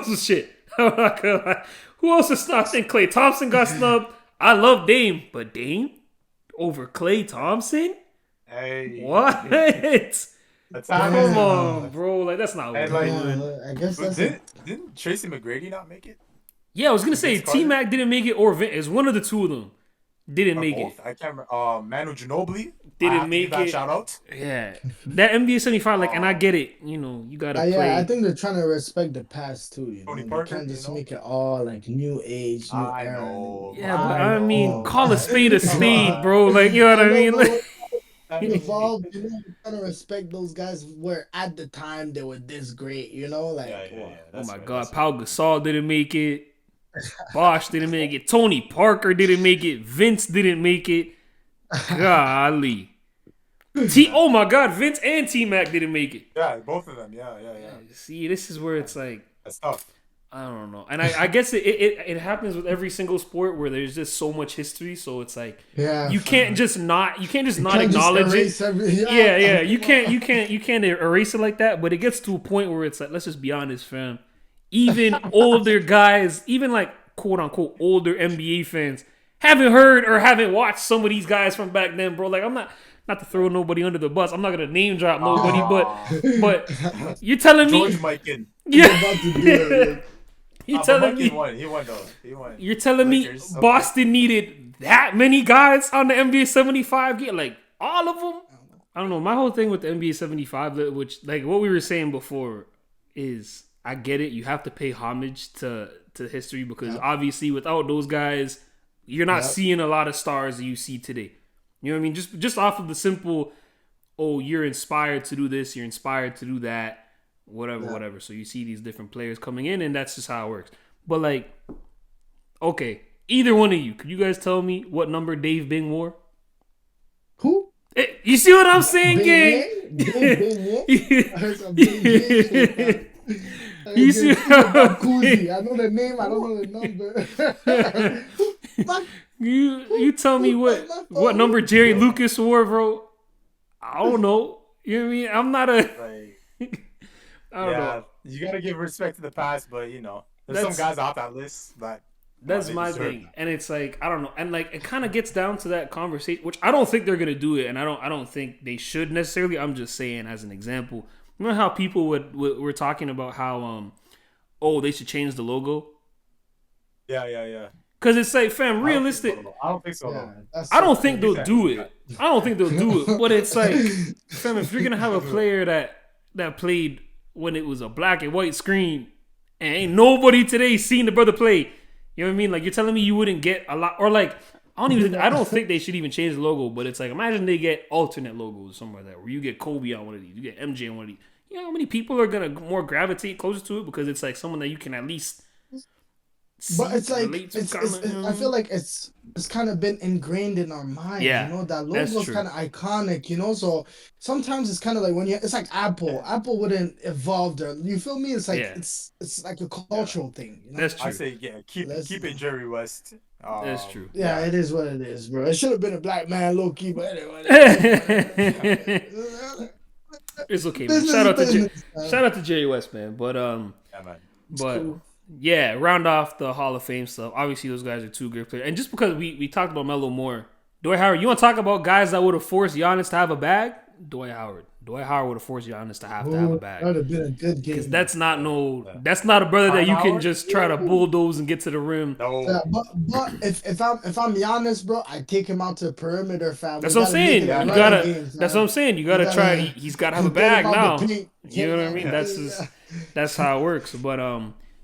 [SPEAKER 1] was shit. I'm not gonna lie. Who else is snubbed? I think Klay Thompson got snubbed. I love Dame, but Dame over Klay Thompson? What?
[SPEAKER 2] Hey, that's
[SPEAKER 1] Come
[SPEAKER 2] happening.
[SPEAKER 1] on, bro. Like that's not what
[SPEAKER 2] And
[SPEAKER 1] we're
[SPEAKER 2] like,
[SPEAKER 1] doing.
[SPEAKER 3] I guess
[SPEAKER 2] but
[SPEAKER 3] that's a
[SPEAKER 2] didn't Tracy McGrady not make it?
[SPEAKER 1] Yeah, I was gonna
[SPEAKER 2] And
[SPEAKER 1] say
[SPEAKER 2] Vince
[SPEAKER 1] T
[SPEAKER 2] Carter
[SPEAKER 1] Mac didn't make it, or Vince. It's one of the two of them didn't
[SPEAKER 2] or
[SPEAKER 1] make
[SPEAKER 2] both?
[SPEAKER 1] it.
[SPEAKER 2] I can't remember. Manu Ginobili. I
[SPEAKER 1] Didn't
[SPEAKER 2] have to give
[SPEAKER 1] make
[SPEAKER 2] that
[SPEAKER 1] it.
[SPEAKER 2] shout out.
[SPEAKER 1] Yeah, that NBA 75. Like, and I
[SPEAKER 2] Um,
[SPEAKER 1] get it. You know, you gotta
[SPEAKER 3] yeah, I
[SPEAKER 1] play.
[SPEAKER 3] think they're trying to respect the past too,
[SPEAKER 2] Tony
[SPEAKER 3] They
[SPEAKER 2] Parker.
[SPEAKER 3] can't just make it all like new age, new
[SPEAKER 2] I
[SPEAKER 3] era.
[SPEAKER 2] know,
[SPEAKER 1] Yeah, but
[SPEAKER 3] I
[SPEAKER 1] I mean,
[SPEAKER 3] know.
[SPEAKER 1] call a
[SPEAKER 2] come
[SPEAKER 1] spade,
[SPEAKER 2] on.
[SPEAKER 1] bro. Like, you know what
[SPEAKER 3] I
[SPEAKER 1] I
[SPEAKER 3] know,
[SPEAKER 1] mean?
[SPEAKER 3] but
[SPEAKER 1] Like,
[SPEAKER 2] I mean,
[SPEAKER 3] evolved, we're trying to respect those guys where at the time they were this great,
[SPEAKER 2] yeah,
[SPEAKER 3] like
[SPEAKER 2] yeah, yeah.
[SPEAKER 1] oh
[SPEAKER 2] That's
[SPEAKER 1] my
[SPEAKER 2] right.
[SPEAKER 1] God,
[SPEAKER 2] That's right.
[SPEAKER 1] Pau Gasol didn't make it. Bosh didn't make it. Tony Parker didn't make it. Vince didn't make it. Golly. Oh my God, Vince and T Mac didn't make it.
[SPEAKER 2] Yeah, both of them. Yeah, yeah, yeah.
[SPEAKER 1] See, this is where it's like,
[SPEAKER 2] That's tough.
[SPEAKER 1] I don't know. And I guess it happens with every single sport where there's just so much history. So it's like
[SPEAKER 3] yeah,
[SPEAKER 1] you can't just not
[SPEAKER 3] can't
[SPEAKER 1] acknowledge
[SPEAKER 3] just
[SPEAKER 1] it.
[SPEAKER 3] erase
[SPEAKER 1] Yeah. You can't erase it like that. But it gets to a point where it's like, let's just be honest, fam. Even older guys, even like quote unquote older NBA fans, haven't heard or haven't watched some of these guys from back then, bro. Like I'm not to throw nobody under the bus. I'm not gonna name drop nobody, but you're telling me
[SPEAKER 2] George Mikan.
[SPEAKER 3] You're about to do it.
[SPEAKER 1] you're
[SPEAKER 2] But
[SPEAKER 1] telling
[SPEAKER 2] Mikan
[SPEAKER 1] me
[SPEAKER 2] won. He won though. He won.
[SPEAKER 1] you're telling me
[SPEAKER 2] Lakers, okay.
[SPEAKER 1] Boston needed that many guys on the NBA 75? Get like all of them? I don't know. My whole thing with the NBA 75, which like what we were saying before, is I get it. You have to pay homage to history because obviously without those guys, you're not seeing a lot of stars that you see today. You know what I mean? Just off of the simple, oh, you're inspired to do this, you're inspired to do that, whatever. So you see these different players coming in, and that's just how it works. But like, okay, either one of you, could you guys tell me what number Dave Bing wore?
[SPEAKER 3] Who?
[SPEAKER 1] You see what I'm saying, gang?
[SPEAKER 3] I heard some Bing shit, man.
[SPEAKER 1] You see?
[SPEAKER 3] I know the name, I don't know the number.
[SPEAKER 1] You tell me what number Jerry Lucas wore, bro? I don't know. You know what I mean? I'm not a.
[SPEAKER 2] Like,
[SPEAKER 1] I don't know.
[SPEAKER 2] you gotta give respect to the past, but there's some guys off that list that
[SPEAKER 1] That's
[SPEAKER 2] they
[SPEAKER 1] my
[SPEAKER 2] deserve
[SPEAKER 1] thing,
[SPEAKER 2] that.
[SPEAKER 1] and it's like I don't know, and like it kind of gets down to that conversation, which I don't think they're gonna do it, and I don't think they should necessarily. I'm just saying as an example. You know how people were talking about how they should change the logo
[SPEAKER 2] Yeah.
[SPEAKER 1] because it's like fam, realistic.
[SPEAKER 2] I don't think so.
[SPEAKER 3] Yeah,
[SPEAKER 1] I don't think they'll do it. I don't think they'll do it. But it's like, fam, if you're gonna have a player that played when it was a black and white screen, and ain't nobody today seen the brother play, you know what I mean? Like you're telling me you wouldn't get a lot, or like I don't think they should even change the logo. But it's like imagine they get alternate logos somewhere there where you get Kobe on one of these, you get MJ on one of these. You know how many people are gonna more gravitate closer to it because it's like someone that you can at least.
[SPEAKER 3] But it's like
[SPEAKER 1] relate to
[SPEAKER 3] I feel like it's kind of been ingrained in our minds.
[SPEAKER 1] Yeah,
[SPEAKER 3] that
[SPEAKER 1] that's
[SPEAKER 3] logo is
[SPEAKER 1] true.
[SPEAKER 3] kind of iconic. So sometimes it's kind of like it's like Apple. Apple wouldn't evolve there. You feel me? It's like it's like a cultural thing.
[SPEAKER 1] That's true.
[SPEAKER 2] I say keep it Jerry West.
[SPEAKER 1] That's true.
[SPEAKER 3] Yeah, it is what it is, bro. It should have been a black man, low key, but anyway.
[SPEAKER 1] It's okay, man. Shout out to Jerry West, man. But
[SPEAKER 2] Yeah, man.
[SPEAKER 3] Cool.
[SPEAKER 1] yeah, round off the Hall of Fame stuff. Obviously, those guys are two great players. And just because we talked about Melo more, Dwight Howard, you want to talk about guys that would have forced Giannis to have a bag? Dwight Howard would have forced Giannis to have a bag.
[SPEAKER 3] That would have been a good game.
[SPEAKER 1] Because that's not a brother that you can just try to bulldoze and get to the rim.
[SPEAKER 2] No.
[SPEAKER 3] Yeah, but if I'm Giannis, bro, I take him out to the perimeter, fam.
[SPEAKER 1] That's what I'm saying.
[SPEAKER 3] That's
[SPEAKER 1] what I'm saying. You gotta try. He's gotta have a bag now. You know what I mean? That's how it works. But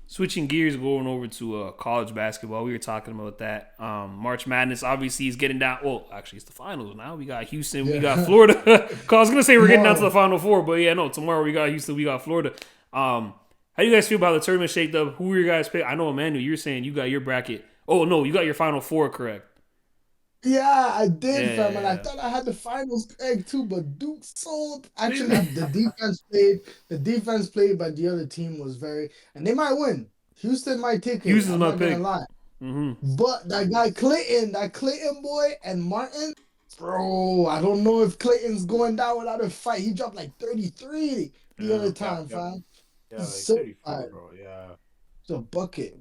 [SPEAKER 1] switching gears, going over to college basketball, we were talking about that. March Madness obviously is getting down. Well, actually, it's the finals now. We got Houston, we got Florida. Cause I was gonna say we're getting down to the Final Four, but yeah, no. Tomorrow we got Houston, we got Florida. How do you guys feel about the tournament shaped up? Who are your guys pick? I know Emmanuel, you're saying you got your bracket. Oh no, you got your Final Four correct.
[SPEAKER 3] Yeah, I did,
[SPEAKER 1] Yeah.
[SPEAKER 3] fam, and I thought I had the finals egg too, but Duke sold. Actually, the defense played by the other team was and they might win. Houston might take it.
[SPEAKER 1] Houston's
[SPEAKER 3] I'm
[SPEAKER 1] my
[SPEAKER 3] not gonna
[SPEAKER 1] pick.
[SPEAKER 3] lie.
[SPEAKER 1] Mm-hmm.
[SPEAKER 3] But that guy Clayton boy and Martin, bro, I don't know if Clayton's going down without a fight. He dropped like 33 the other time, fam.
[SPEAKER 2] Yeah, like
[SPEAKER 3] He's so
[SPEAKER 2] 34,
[SPEAKER 3] tired.
[SPEAKER 2] bro. Yeah.
[SPEAKER 3] It's a bucket.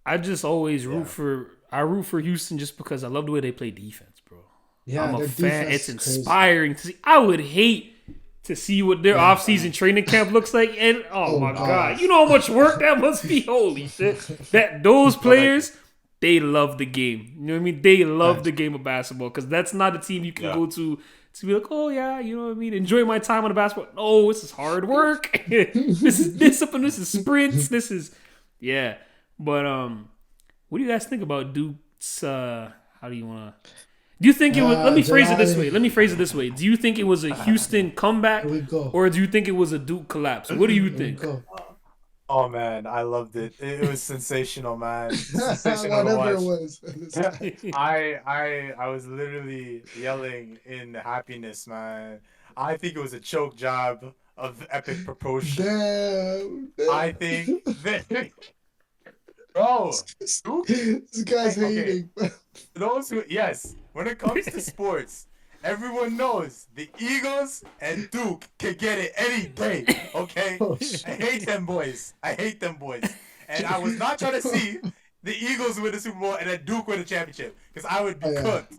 [SPEAKER 1] I just always
[SPEAKER 2] Yeah.
[SPEAKER 1] root for Houston just because I love the way they play defense, bro.
[SPEAKER 3] Yeah,
[SPEAKER 1] I'm a
[SPEAKER 3] their
[SPEAKER 1] fan.
[SPEAKER 3] defense
[SPEAKER 1] It's
[SPEAKER 3] is crazy.
[SPEAKER 1] inspiring to see. I would hate to see what their
[SPEAKER 3] Yeah.
[SPEAKER 1] offseason training camp looks like. And oh
[SPEAKER 3] Oh
[SPEAKER 1] my
[SPEAKER 3] God.
[SPEAKER 1] god, you know how much work that must be. Holy shit! That those
[SPEAKER 2] No, thank you.
[SPEAKER 1] players, they love the game. You know what I mean? They love
[SPEAKER 3] Facts.
[SPEAKER 1] the game of basketball because that's not a team you can
[SPEAKER 2] Yeah.
[SPEAKER 1] go to be like, oh yeah, you know what I mean? Enjoy my time on the basketball. No, this is hard work. This is discipline. This is sprints. This is yeah. But what do you guys think about Duke's? How do you want to? Do you think it was? Let me phrase it this way. Let me phrase it this way. Do you think it was a Houston comeback,
[SPEAKER 3] Here we go.
[SPEAKER 1] or do you think it was a Duke collapse? What do you
[SPEAKER 3] Here we
[SPEAKER 1] think?
[SPEAKER 3] go.
[SPEAKER 2] Oh man, I loved it. It was sensational, man. Sensational to
[SPEAKER 3] Whatever it
[SPEAKER 2] watch.
[SPEAKER 3] was.
[SPEAKER 2] I was literally yelling in happiness, man. I think it was a choke job of epic proportion.
[SPEAKER 3] Damn.
[SPEAKER 2] I think that, bro, Duke.
[SPEAKER 3] This guy's
[SPEAKER 2] Okay.
[SPEAKER 3] hating.
[SPEAKER 2] Those who, yes, when it comes to sports, everyone knows the Eagles and Duke can get it any day. Okay,
[SPEAKER 3] Oh,
[SPEAKER 2] I hate them boys. I hate them boys. And I was not trying to see the Eagles win the Super Bowl and then Duke win the championship because I would be
[SPEAKER 3] Oh, yeah.
[SPEAKER 2] cooked.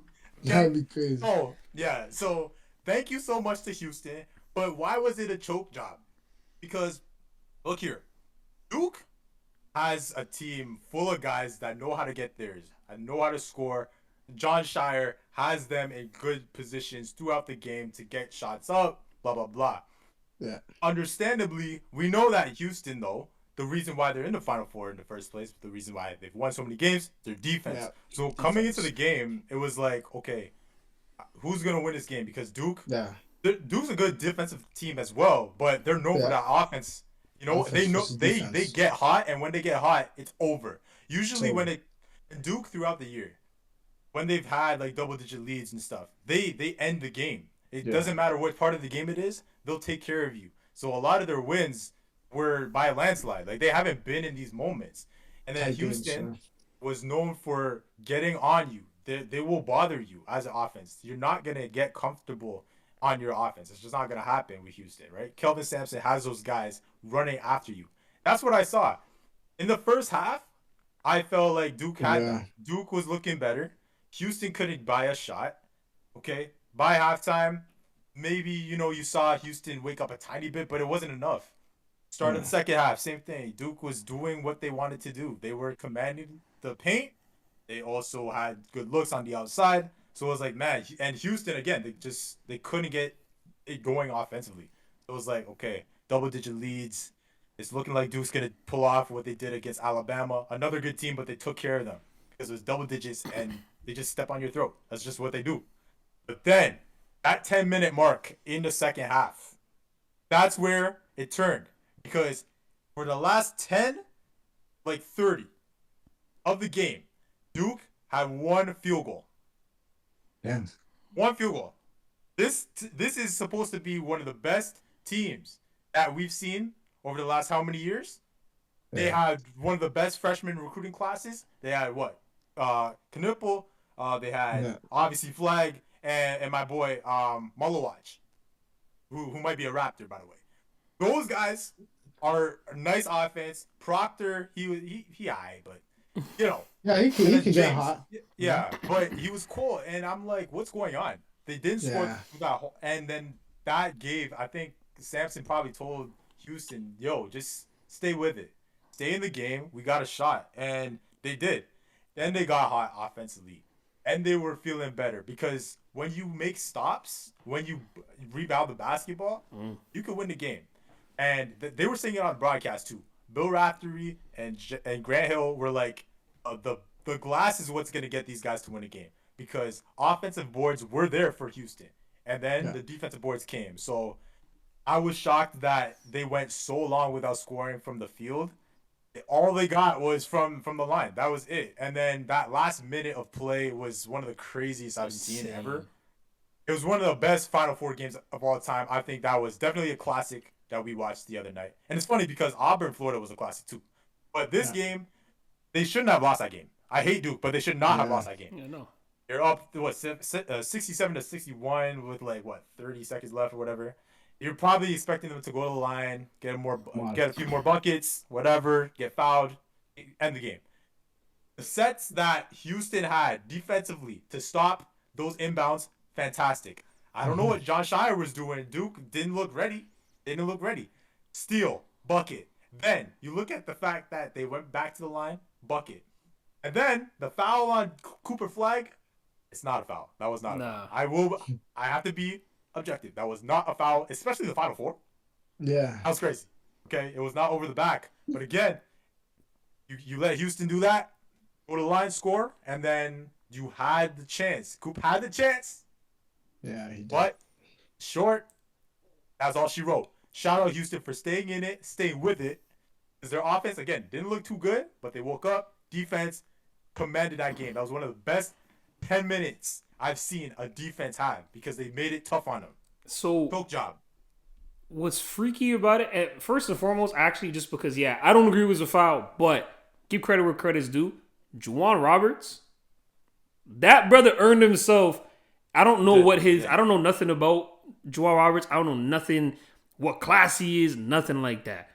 [SPEAKER 3] That'd be crazy.
[SPEAKER 2] Oh yeah. So thank you so much to Houston. But why was it a choke job? Because look here, Duke has a team full of guys that know how to get theirs and know how to score. John Shire has them in good positions throughout the game to get shots up, blah, blah, blah.
[SPEAKER 3] Yeah.
[SPEAKER 2] Understandably, we know that Houston, though, the reason why they're in the Final Four in the first place, the reason why they've won so many games, their defense.
[SPEAKER 3] Yeah,
[SPEAKER 2] So coming into the game, it was like, okay, who's going to win this game? Because Duke's a good defensive team as well, but they're known for that offense. You know, they know they get hot, and when they get hot, it's over. Usually, when they Duke throughout the year, when they've had like double-digit leads and stuff, they end the game. It doesn't matter what part of the game it is; they'll take care of you. So a lot of their wins were by a landslide. Like they haven't been in these moments, and then Houston was known for getting on you. They will bother you as an offense. You're not gonna get comfortable on your offense. It's just not going to happen with Houston, right? Kelvin Sampson has those guys running after you. That's what I saw. In the first half, I felt like Duke was looking better. Houston couldn't buy a shot. Okay? By halftime, maybe, you saw Houston wake up a tiny bit, but it wasn't enough. Start of the second half, same thing. Duke was doing what they wanted to do. They were commanding the paint. They also had good looks on the outside. So it was like, man, and Houston, again, they couldn't get it going offensively. So it was like, okay, double-digit leads. It's looking like Duke's going to pull off what they did against Alabama. Another good team, but they took care of them because it was double digits and they just step on your throat. That's just what they do. But then, that 10-minute mark in the second half, that's where it turned. Because for the last 10, like 30 of the game, Duke had one field goal.
[SPEAKER 3] Damn.
[SPEAKER 2] One field goal. This is supposed to be one of the best teams that we've seen over the last how many years? Yeah. They had one of the best freshman recruiting classes. They had what? Knipple. They had obviously Flag and my boy Mulawatch, who might be a Raptor, by the way. Those guys are a nice offense. Proctor, he high, but
[SPEAKER 3] Yeah, he can get hot.
[SPEAKER 2] Yeah, but he was cool, and I'm like, what's going on? They didn't score that whole, and then that gave. I think Sampson probably told Houston, "Yo, just stay with it, stay in the game. We got a shot," and they did. Then they got hot offensively, and they were feeling better because when you make stops, when you rebound the basketball, you can win the game. And they were saying it on broadcast too. Bill Raftery and Grant Hill were like, the glass is what's going to get these guys to win a game because offensive boards were there for Houston, and then the defensive boards came. So I was shocked that they went so long without scoring from the field. All they got was from the line. That was it. And then that last minute of play was one of the craziest I've seen ever. It was one of the best Final Four games of all time. I think that was definitely a classic that we watched the other night. And it's funny because Auburn, Florida was a classic too. But this game, they shouldn't have lost that game. I hate Duke, but they should not have lost that game.
[SPEAKER 1] Yeah, no.
[SPEAKER 2] They're up, 67-61 with 30 seconds left or whatever. You're probably expecting them to go to the line, get a few more buckets, whatever, get fouled. end the game. The sets that Houston had defensively to stop those inbounds, fantastic. I don't know what John Shire was doing. Duke didn't look ready. Steal, bucket. Then you look at the fact that they went back to the line, bucket. And then the foul on Cooper Flag, it's not a foul. That was not a foul. I have to be objective. That was not a foul, especially the Final Four.
[SPEAKER 3] Yeah.
[SPEAKER 2] That was crazy. Okay, it was not over the back. But again, you let Houston do that, go to the line, score, and then you had the chance. Coop had the chance.
[SPEAKER 3] Yeah, he did.
[SPEAKER 2] But short, that's all she wrote. Shout out Houston for staying in it, staying with it. Because their offense, again, didn't look too good, but they woke up. Defense commanded that game. That was one of the best 10 minutes I've seen a defense have because they made it tough on them.
[SPEAKER 1] So,
[SPEAKER 2] Dope job.
[SPEAKER 1] What's freaky about it, and first and foremost, actually, just because, I don't agree it was a foul, but give credit where credit's due. Juwan Roberts, that brother earned himself. I don't know I don't know nothing about Juwan Roberts. I don't know nothing, what class he is, nothing like that.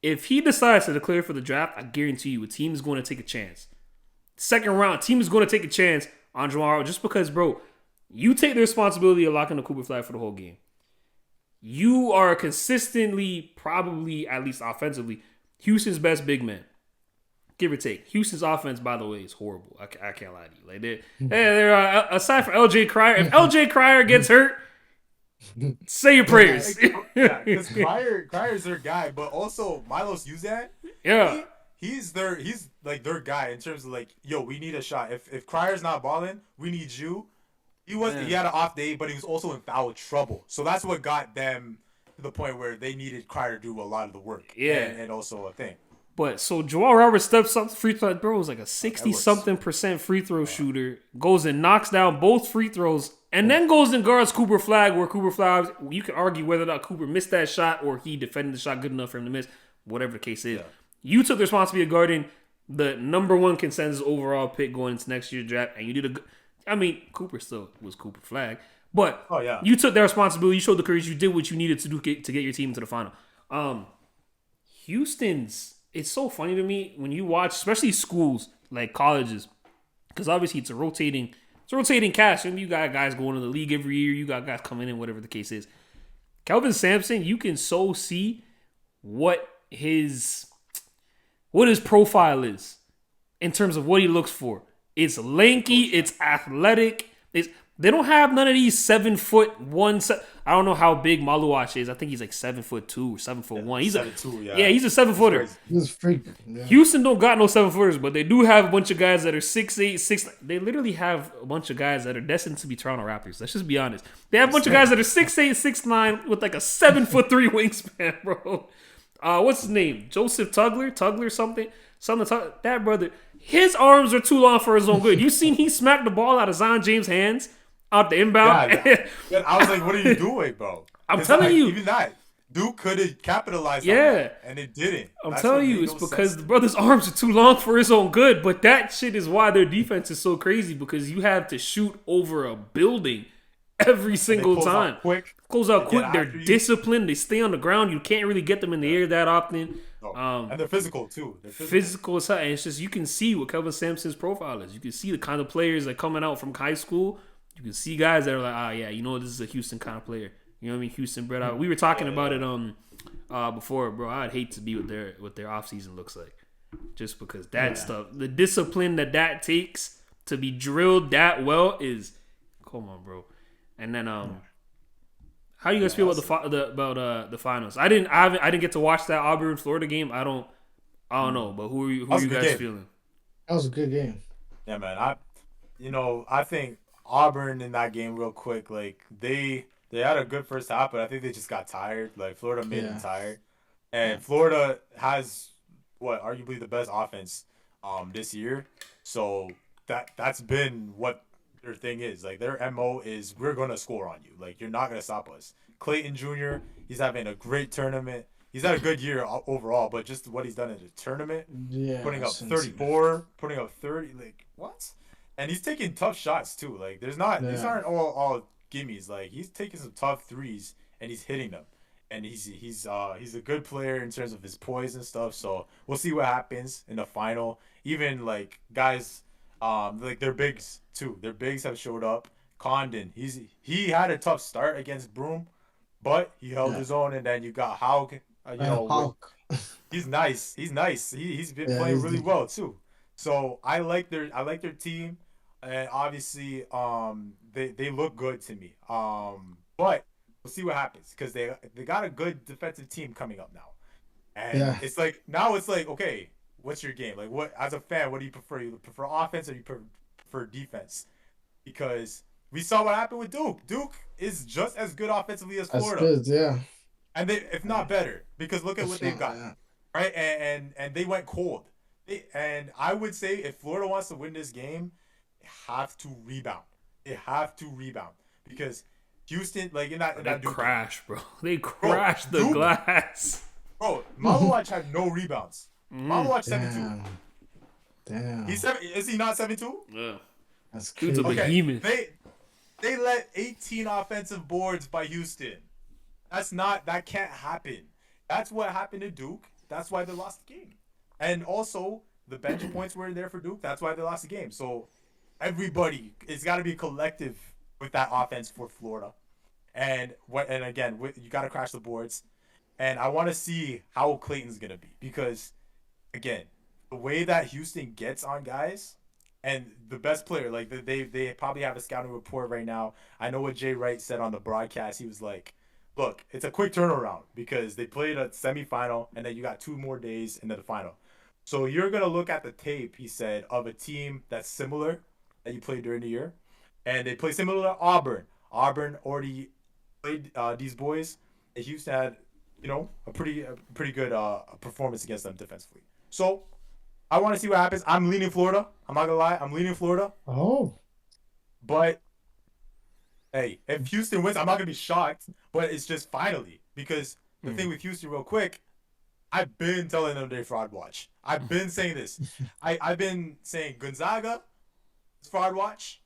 [SPEAKER 1] If he decides to declare for the draft, I guarantee you a team is going to take a chance. Second round, team is going to take a chance on Juwan Roberts just because, bro, you take the responsibility of locking the Cooper Flag for the whole game. You are consistently, probably, at least offensively, Houston's best big man. Give or take. Houston's offense, by the way, is horrible. I can't lie to you. Like they're aside from LJ Cryer, if LJ Cryer gets hurt, say your prayers.
[SPEAKER 2] Because Cryer's their guy, but also Milos Uzan.
[SPEAKER 1] Yeah.
[SPEAKER 2] He's their guy in terms of like, yo, we need a shot. If Cryer's not balling, we need you. He had an off day, but he was also in foul trouble. So that's what got them to the point where they needed Cryer to do a lot of the work.
[SPEAKER 1] Yeah.
[SPEAKER 2] And also a thing.
[SPEAKER 1] But so Juwan Roberts steps up free throw, bro, was like a 60-something% free throw shooter. Goes and knocks down both free throws, and then goes and guards Cooper Flag, where Cooper Flag, you can argue whether or not Cooper missed that shot or he defended the shot good enough for him to miss, whatever the case is. Yeah. You took the responsibility of guarding the number one consensus overall pick going into next year's draft, and you did Cooper still was Cooper Flag, but you took that responsibility. You showed the courage. You did what you needed to do to get your team to the final. Houston's, it's so funny to me when you watch, especially schools like colleges, because obviously it's a rotating cast. You got guys going to the league every year. You got guys coming in, whatever the case is. Kelvin Sampson, you can so see what his profile is in terms of what he looks for. It's lanky. It's athletic. They don't have none of these 7'1". I don't know how big Maluach is. I think he's like 7'2" or 7'1". He's
[SPEAKER 2] 7'2".
[SPEAKER 1] He's a 7-footer.
[SPEAKER 3] He's freaking. Yeah.
[SPEAKER 1] Houston don't got no 7-footers, but they do have a bunch of guys that are 6'8", 6. They literally have a bunch of guys that are destined to be Toronto Raptors. Let's just be honest. They have a bunch of guys that are 6'8", 6'9", with like a 7'3" wingspan, bro. What's his name? Joseph Tugler something. That brother, his arms are too long for his own good. You seen he smacked the ball out of Zion James' hands out the inbound?
[SPEAKER 2] Yeah, I was like, what are you doing, bro?
[SPEAKER 1] I'm telling you.
[SPEAKER 2] Even that. Duke could have capitalized on that, and it didn't.
[SPEAKER 1] I'm telling you, it's because the brother's arms are too long for his own good. But that shit is why their defense is so crazy, because you have to shoot over a building every single time. Close out quick. They're disciplined. They stay on the ground. You can't really get them in the air that often.
[SPEAKER 2] And they're physical too.
[SPEAKER 1] Physical as hell. And it's just, you can see what Kelvin Sampson's profile is. You can see the kind of players that coming out from high school. You can see guys that are like, this is a Houston kind of player. You know what I mean? Houston bred out. We were talking about it before, bro. I'd hate to be what their offseason looks like. Just because that stuff, the discipline that takes to be drilled that well is, come on, bro. And then how do you guys feel about the finals? I didn't get to watch that Auburn Florida game. I don't know, but who are you guys feeling?
[SPEAKER 3] That was a good game.
[SPEAKER 2] Yeah, man. I think Auburn in that game, real quick, like they had a good first half, but I think they just got tired. Like Florida made them tired, and Florida has arguably the best offense this year. So that's been what their thing is. Like their MO is, we're gonna score on you. Like you're not gonna stop us. Clayton Jr., he's having a great tournament. He's had a good year overall, but just what he's done in the tournament, putting up 34, putting up 30, like what? And he's taking tough shots too. Like these aren't all gimmies. Like he's taking some tough threes and he's hitting them. and he's a good player in terms of his poise and stuff. So we'll see what happens in the final. Even like guys, like their bigs too. Their bigs have showed up. Condon, he had a tough start against Broom, but he held
[SPEAKER 3] Yeah.
[SPEAKER 2] his own. And then you got Haug, with
[SPEAKER 3] Hulk.
[SPEAKER 2] he's nice. He's nice. He's been
[SPEAKER 3] Yeah,
[SPEAKER 2] playing
[SPEAKER 3] he's
[SPEAKER 2] really
[SPEAKER 3] decent.
[SPEAKER 2] well too. So I like their team, and obviously they look good to me. But we'll see what happens because they got a good defensive team coming up now, and
[SPEAKER 3] Yeah.
[SPEAKER 2] it's like now it's like okay, what's your game? Like what as a fan, what do you prefer? You prefer offense or you prefer defense? Because we saw what happened with Duke. Duke is just as good offensively as
[SPEAKER 3] That's
[SPEAKER 2] Florida,
[SPEAKER 3] good. Yeah.
[SPEAKER 2] and they if not better because look at what
[SPEAKER 3] If
[SPEAKER 2] they've
[SPEAKER 3] not,
[SPEAKER 2] got,
[SPEAKER 3] yeah.
[SPEAKER 2] right? And they went cold. And I would say if Florida wants to win this game, they have to rebound. They have to rebound because Houston, like in
[SPEAKER 1] They
[SPEAKER 2] that Duke game,
[SPEAKER 1] crashed, bro. They
[SPEAKER 2] bro,
[SPEAKER 1] crashed the
[SPEAKER 2] Duke,
[SPEAKER 1] glass.
[SPEAKER 2] bro, Malawach had no rebounds.
[SPEAKER 1] Mm.
[SPEAKER 2] Malawach 7-2.
[SPEAKER 3] Damn. Damn.
[SPEAKER 2] He's seven. Is he not 7-2?
[SPEAKER 1] Yeah.
[SPEAKER 3] That's
[SPEAKER 1] Dude's a
[SPEAKER 3] crazy.
[SPEAKER 2] Okay,
[SPEAKER 1] behemoth.
[SPEAKER 2] they let 18 offensive boards by Houston. That can't happen. That's what happened to Duke. That's why they lost the game. And also the bench points were there for Duke. That's why they lost the game. So everybody, it's got to be collective with that offense for Florida. And again, you got to crash the boards. And I want to see how Clayton's gonna be because again, the way that Houston gets on guys, and the best player, like they probably have a scouting report right now. I know what Jay Wright said on the broadcast. He was like, "Look, it's a quick turnaround because they played a semifinal, and then you got 2 more days into the final. So you're gonna look at the tape," he said, "of a team that's similar that you played during the year, and they play similar to Auburn. Auburn already played these boys. And Houston had, a pretty good performance against them defensively. So I want to see what happens. I'm leaning Florida. I'm not gonna lie. I'm leaning Florida.
[SPEAKER 3] Oh.
[SPEAKER 2] But hey, if Houston wins, I'm not gonna be shocked. But it's just finally because the thing with Houston, real quick, I've been telling them they fraud watch. I've been saying this. I've been saying Gonzaga is fraud watch,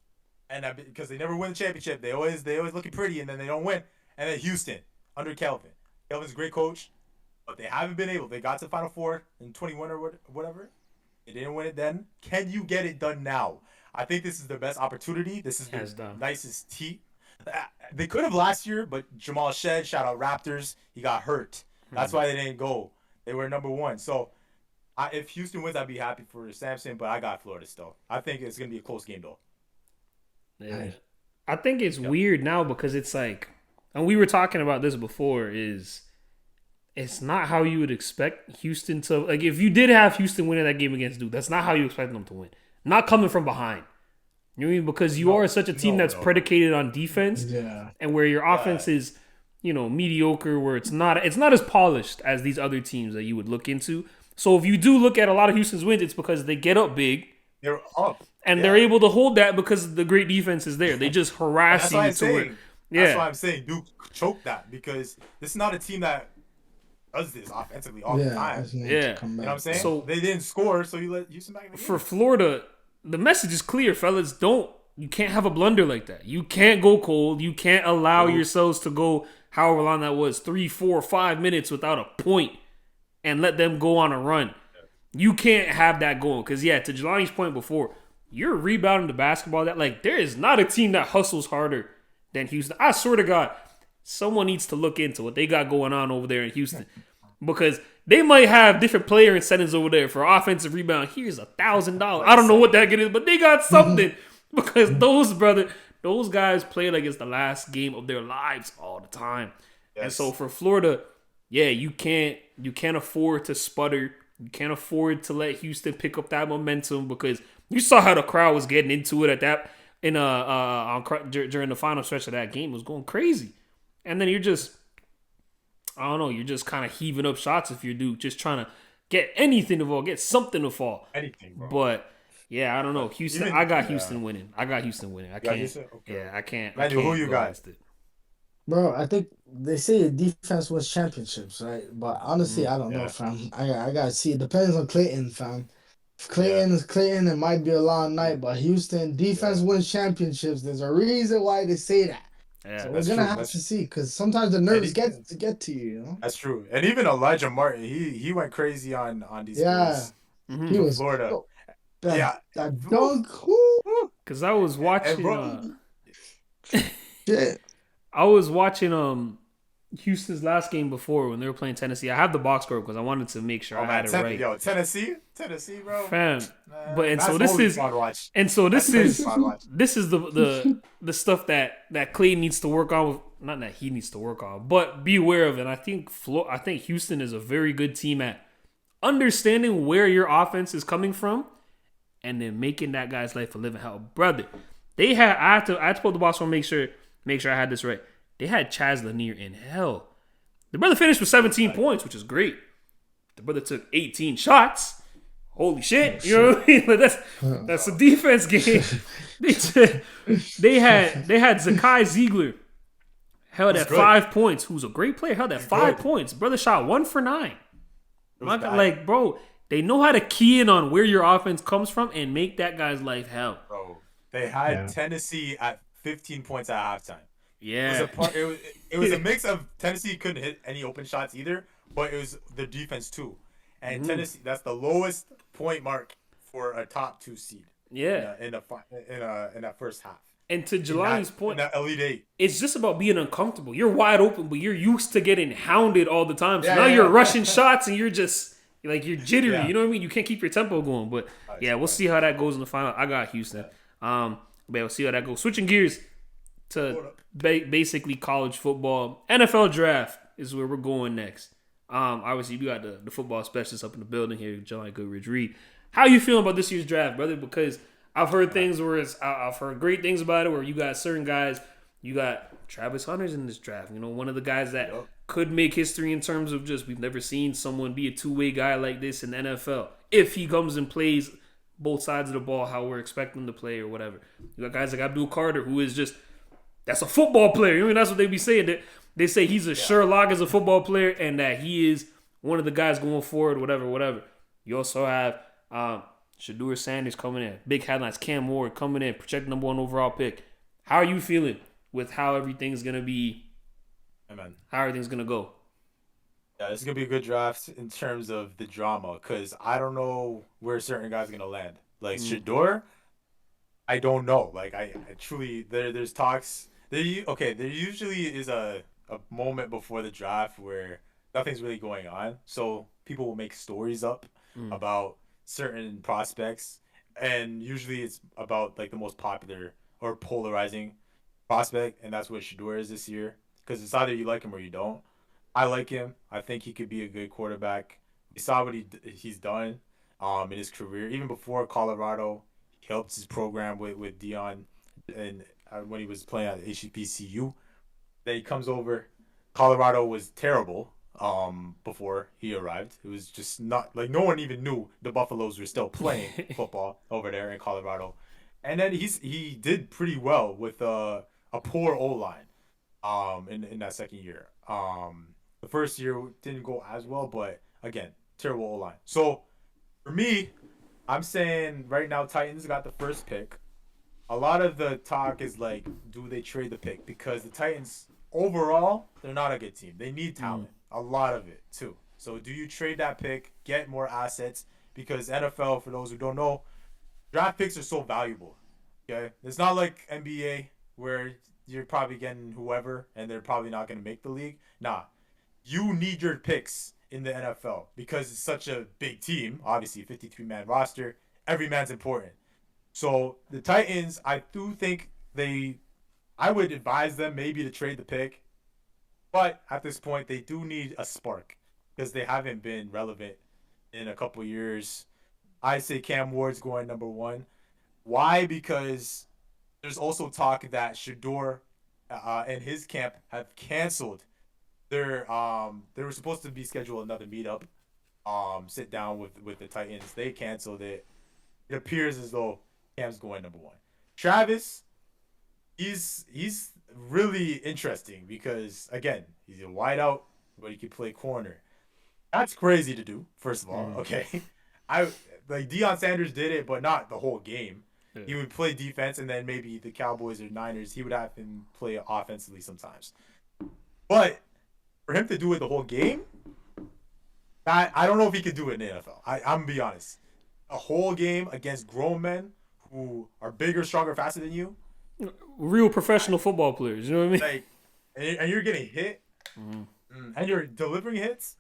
[SPEAKER 2] and because they never win the championship, they always looking pretty, and then they don't win. And then Houston under Kelvin. Kelvin's a great coach, but they haven't been able. They got to the Final Four in 21 or whatever. They didn't win it then. Can you get it done now? I think this is their best opportunity. This is the nicest team. They could have last year, but Jamal Shed, shout out Raptors, he got hurt. That's why they didn't go. They were number one. So if Houston wins, I'd be happy for Samson, but I got Florida still. I think it's going to be a close game, though.
[SPEAKER 1] Yeah. I think it's weird now because it's like, and we were talking about this before, it's not how you would expect Houston to, like if you did have Houston winning that game against Duke, that's not how you expect them to win. Not coming from behind. You know what I mean? Because you are such a team that's predicated on defense, and where your offense is, mediocre, where it's not as polished as these other teams that you would look into. So if you do look at a lot of Houston's wins, it's because they get up big.
[SPEAKER 2] They're up.
[SPEAKER 1] And they're able to hold that because the great defense is there. They just harass you to where. Yeah.
[SPEAKER 2] That's why I'm saying Duke choked that because this is not a team that does this offensively all the time.
[SPEAKER 1] Yeah.
[SPEAKER 2] You know what I'm saying?
[SPEAKER 1] So
[SPEAKER 2] they didn't score, so you let Houston back in the game.
[SPEAKER 1] For Florida, the message is clear, fellas. You can't have a blunder like that. You can't go cold. You can't allow yourselves to go however long that was, 3, 4, 5 minutes without a point and let them go on a run. You can't have that going. Because, to Jelani's point before, you're rebounding the basketball. There is not a team that hustles harder than Houston. I swear to God, someone needs to look into what they got going on over there in Houston. Because they might have different player incentives over there for offensive rebound. Here's $1,000. I don't know what that is, but they got something. Because those guys play like it's the last game of their lives all the time. Yes. And so for Florida, you can't afford to sputter. You can't afford to let Houston pick up that momentum because you saw how the crowd was getting into it during the final stretch of that game. It was going crazy. And then you're just kind of heaving up shots if you're Duke, just trying to get anything to fall, get something to fall.
[SPEAKER 2] Anything, bro.
[SPEAKER 1] But I don't know. Houston, I got Houston winning. I can't.
[SPEAKER 2] Okay.
[SPEAKER 1] I can't.
[SPEAKER 2] Manuel, who you got?
[SPEAKER 3] Bro, I think they say defense wins championships, right? But honestly, I don't know, fam. I gotta see. It depends on Clayton, fam. If Clayton is Clayton, it might be a long night. But Houston defense wins championships. There's a reason why they say that.
[SPEAKER 1] Yeah.
[SPEAKER 3] So we're
[SPEAKER 2] That's
[SPEAKER 3] gonna
[SPEAKER 2] true.
[SPEAKER 3] have to see because sometimes the
[SPEAKER 2] And
[SPEAKER 3] nerves
[SPEAKER 2] even
[SPEAKER 3] get to you, you know.
[SPEAKER 2] that's true. And even Elijah Martin, he went crazy on these
[SPEAKER 3] Yeah,
[SPEAKER 2] boys
[SPEAKER 3] he
[SPEAKER 1] Mm-hmm.
[SPEAKER 2] for
[SPEAKER 3] was
[SPEAKER 2] Florida.
[SPEAKER 3] so, that
[SPEAKER 2] Yeah.
[SPEAKER 3] that
[SPEAKER 2] Woo,
[SPEAKER 3] dunk. Whoo,
[SPEAKER 2] woo.
[SPEAKER 1] Cause I was
[SPEAKER 2] And
[SPEAKER 1] watching.
[SPEAKER 2] bro,
[SPEAKER 3] shit.
[SPEAKER 1] I was watching Houston's last game before when they were playing Tennessee. I have the box score because I wanted to make sure
[SPEAKER 2] oh
[SPEAKER 1] I had
[SPEAKER 2] man,
[SPEAKER 1] it right,
[SPEAKER 2] Tennessee, bro.
[SPEAKER 1] fam. But and so
[SPEAKER 2] That's
[SPEAKER 1] this
[SPEAKER 2] always
[SPEAKER 1] is
[SPEAKER 2] fun to watch.
[SPEAKER 1] and so
[SPEAKER 2] That's
[SPEAKER 1] this
[SPEAKER 2] crazy
[SPEAKER 1] is
[SPEAKER 2] fun to watch.
[SPEAKER 1] this is the stuff that Clay needs to work on. With, not that he needs to work on, but be aware of. And I think Houston is a very good team at understanding where your offense is coming from and then making that guy's life a living hell, brother. They had I had to pull the box on make sure I had this right. They had Chaz Lanier in hell. The brother finished with 17 points, which is great. The brother took 18 shots. Holy shit! You know what I mean? Like that's a defense game. They had Zakai Ziegler held
[SPEAKER 2] That's
[SPEAKER 1] at
[SPEAKER 2] good.
[SPEAKER 1] 5 points, who's a great player. Held at
[SPEAKER 2] He's
[SPEAKER 1] 5
[SPEAKER 2] good.
[SPEAKER 1] points. Brother shot 1 for 9.
[SPEAKER 2] It was bad,
[SPEAKER 1] Like, bro, they know how to key in on where your offense comes from and make that guy's life hell.
[SPEAKER 2] bro. They had Tennessee at 15 points at halftime.
[SPEAKER 1] Yeah.
[SPEAKER 2] It was a mix of Tennessee couldn't hit any open shots either, but it was the defense too. And Tennessee, that's the lowest point mark for a top 2 seed.
[SPEAKER 1] Yeah.
[SPEAKER 2] In that first half.
[SPEAKER 1] And to Jelani's point,
[SPEAKER 2] in that Elite Eight,
[SPEAKER 1] it's just about being uncomfortable. You're wide open, but you're used to getting hounded all the time. So
[SPEAKER 2] Yeah,
[SPEAKER 1] now
[SPEAKER 2] yeah,
[SPEAKER 1] you're
[SPEAKER 2] yeah.
[SPEAKER 1] rushing shots and you're just like you're jittery.
[SPEAKER 2] Yeah.
[SPEAKER 1] You know what I mean? You can't keep your tempo going. But yeah, we'll see how that goes in the final. I got Houston. But we'll see how that goes. Switching gears to basically college football. NFL draft is where we're going next. Obviously we got the football specialist up in the building here, John Goodrich Reed. How you feeling about this year's draft, brother? Because I've heard things where I've heard great things about it. Where you got certain guys, you got Travis Hunter's in this draft. You know, one of the guys that could make history in terms of just we've never seen someone be a two-way guy like this in the NFL. If he comes and plays both sides of the ball, how we're expecting him to play or whatever. You got guys like Abdul Carter, who is just that's a football player. I mean, that's what they be saying. They say he's a Sherlock as a football player, and that he is one of the guys going forward. Whatever. You also have Shedeur Sanders coming in. Big headlines. Cam Ward coming in. Projected number 1 overall pick. How are you feeling with how everything's going to be?
[SPEAKER 2] Amen.
[SPEAKER 1] How everything's going to go?
[SPEAKER 2] Yeah, this is going to be a good draft in terms of the drama because I don't know where certain guys are going to land. Like Shedeur, I don't know. Like, I truly, there's talks. There usually is a moment before the draft where nothing's really going on. So people will make stories up about certain prospects, and usually it's about like the most popular or polarizing prospect, and that's what Shedeur is this year. Because it's either you like him or you don't. I like him. I think he could be a good quarterback. We saw what he's done in his career. Even before Colorado, he helped his program with Dion, and when he was playing at HBCU. Then he comes over. Colorado was terrible before he arrived. It was just not like no one even knew the Buffaloes were still playing football over there in Colorado. And then he did pretty well with a poor O-line in that second year. The first year didn't go as well, but again, terrible O-line. So for me, I'm saying right now Titans got the first pick. A lot of the talk is like, do they trade the pick? Because the Titans overall, they're not a good team. They need talent. A lot of it, too. So do you trade that pick, get more assets? Because NFL, for those who don't know, draft picks are so valuable. Okay? It's not like NBA where you're probably getting whoever and they're probably not going to make the league. Nah. You need your picks in the NFL because it's such a big team. Obviously, 53-man roster. Every man's important. So the Titans, I do think I would advise them maybe to trade the pick. But at this point, they do need a spark because they haven't been relevant in a couple years. I say Cam Ward's going number 1. Why? Because there's also talk that Shedeur and his camp have canceled they were supposed to be scheduled another meetup, sit down with the Titans. They canceled it. It appears as though Cam's going number 1. Travis, he's really interesting because again, he's a wideout, but he can play corner. That's crazy to do. First of all, okay. I like Deion Sanders did it, but not the whole game. He would play defense, and then maybe the Cowboys or Niners, he would have him play offensively sometimes. But for him to do it the whole game, I don't know if he could do it in the NFL. I'm going to be honest. A whole game against grown men who are bigger, stronger, faster than you.
[SPEAKER 1] Real professional football players, you know what I mean?
[SPEAKER 2] Like, and you're getting hit, and you're delivering hits.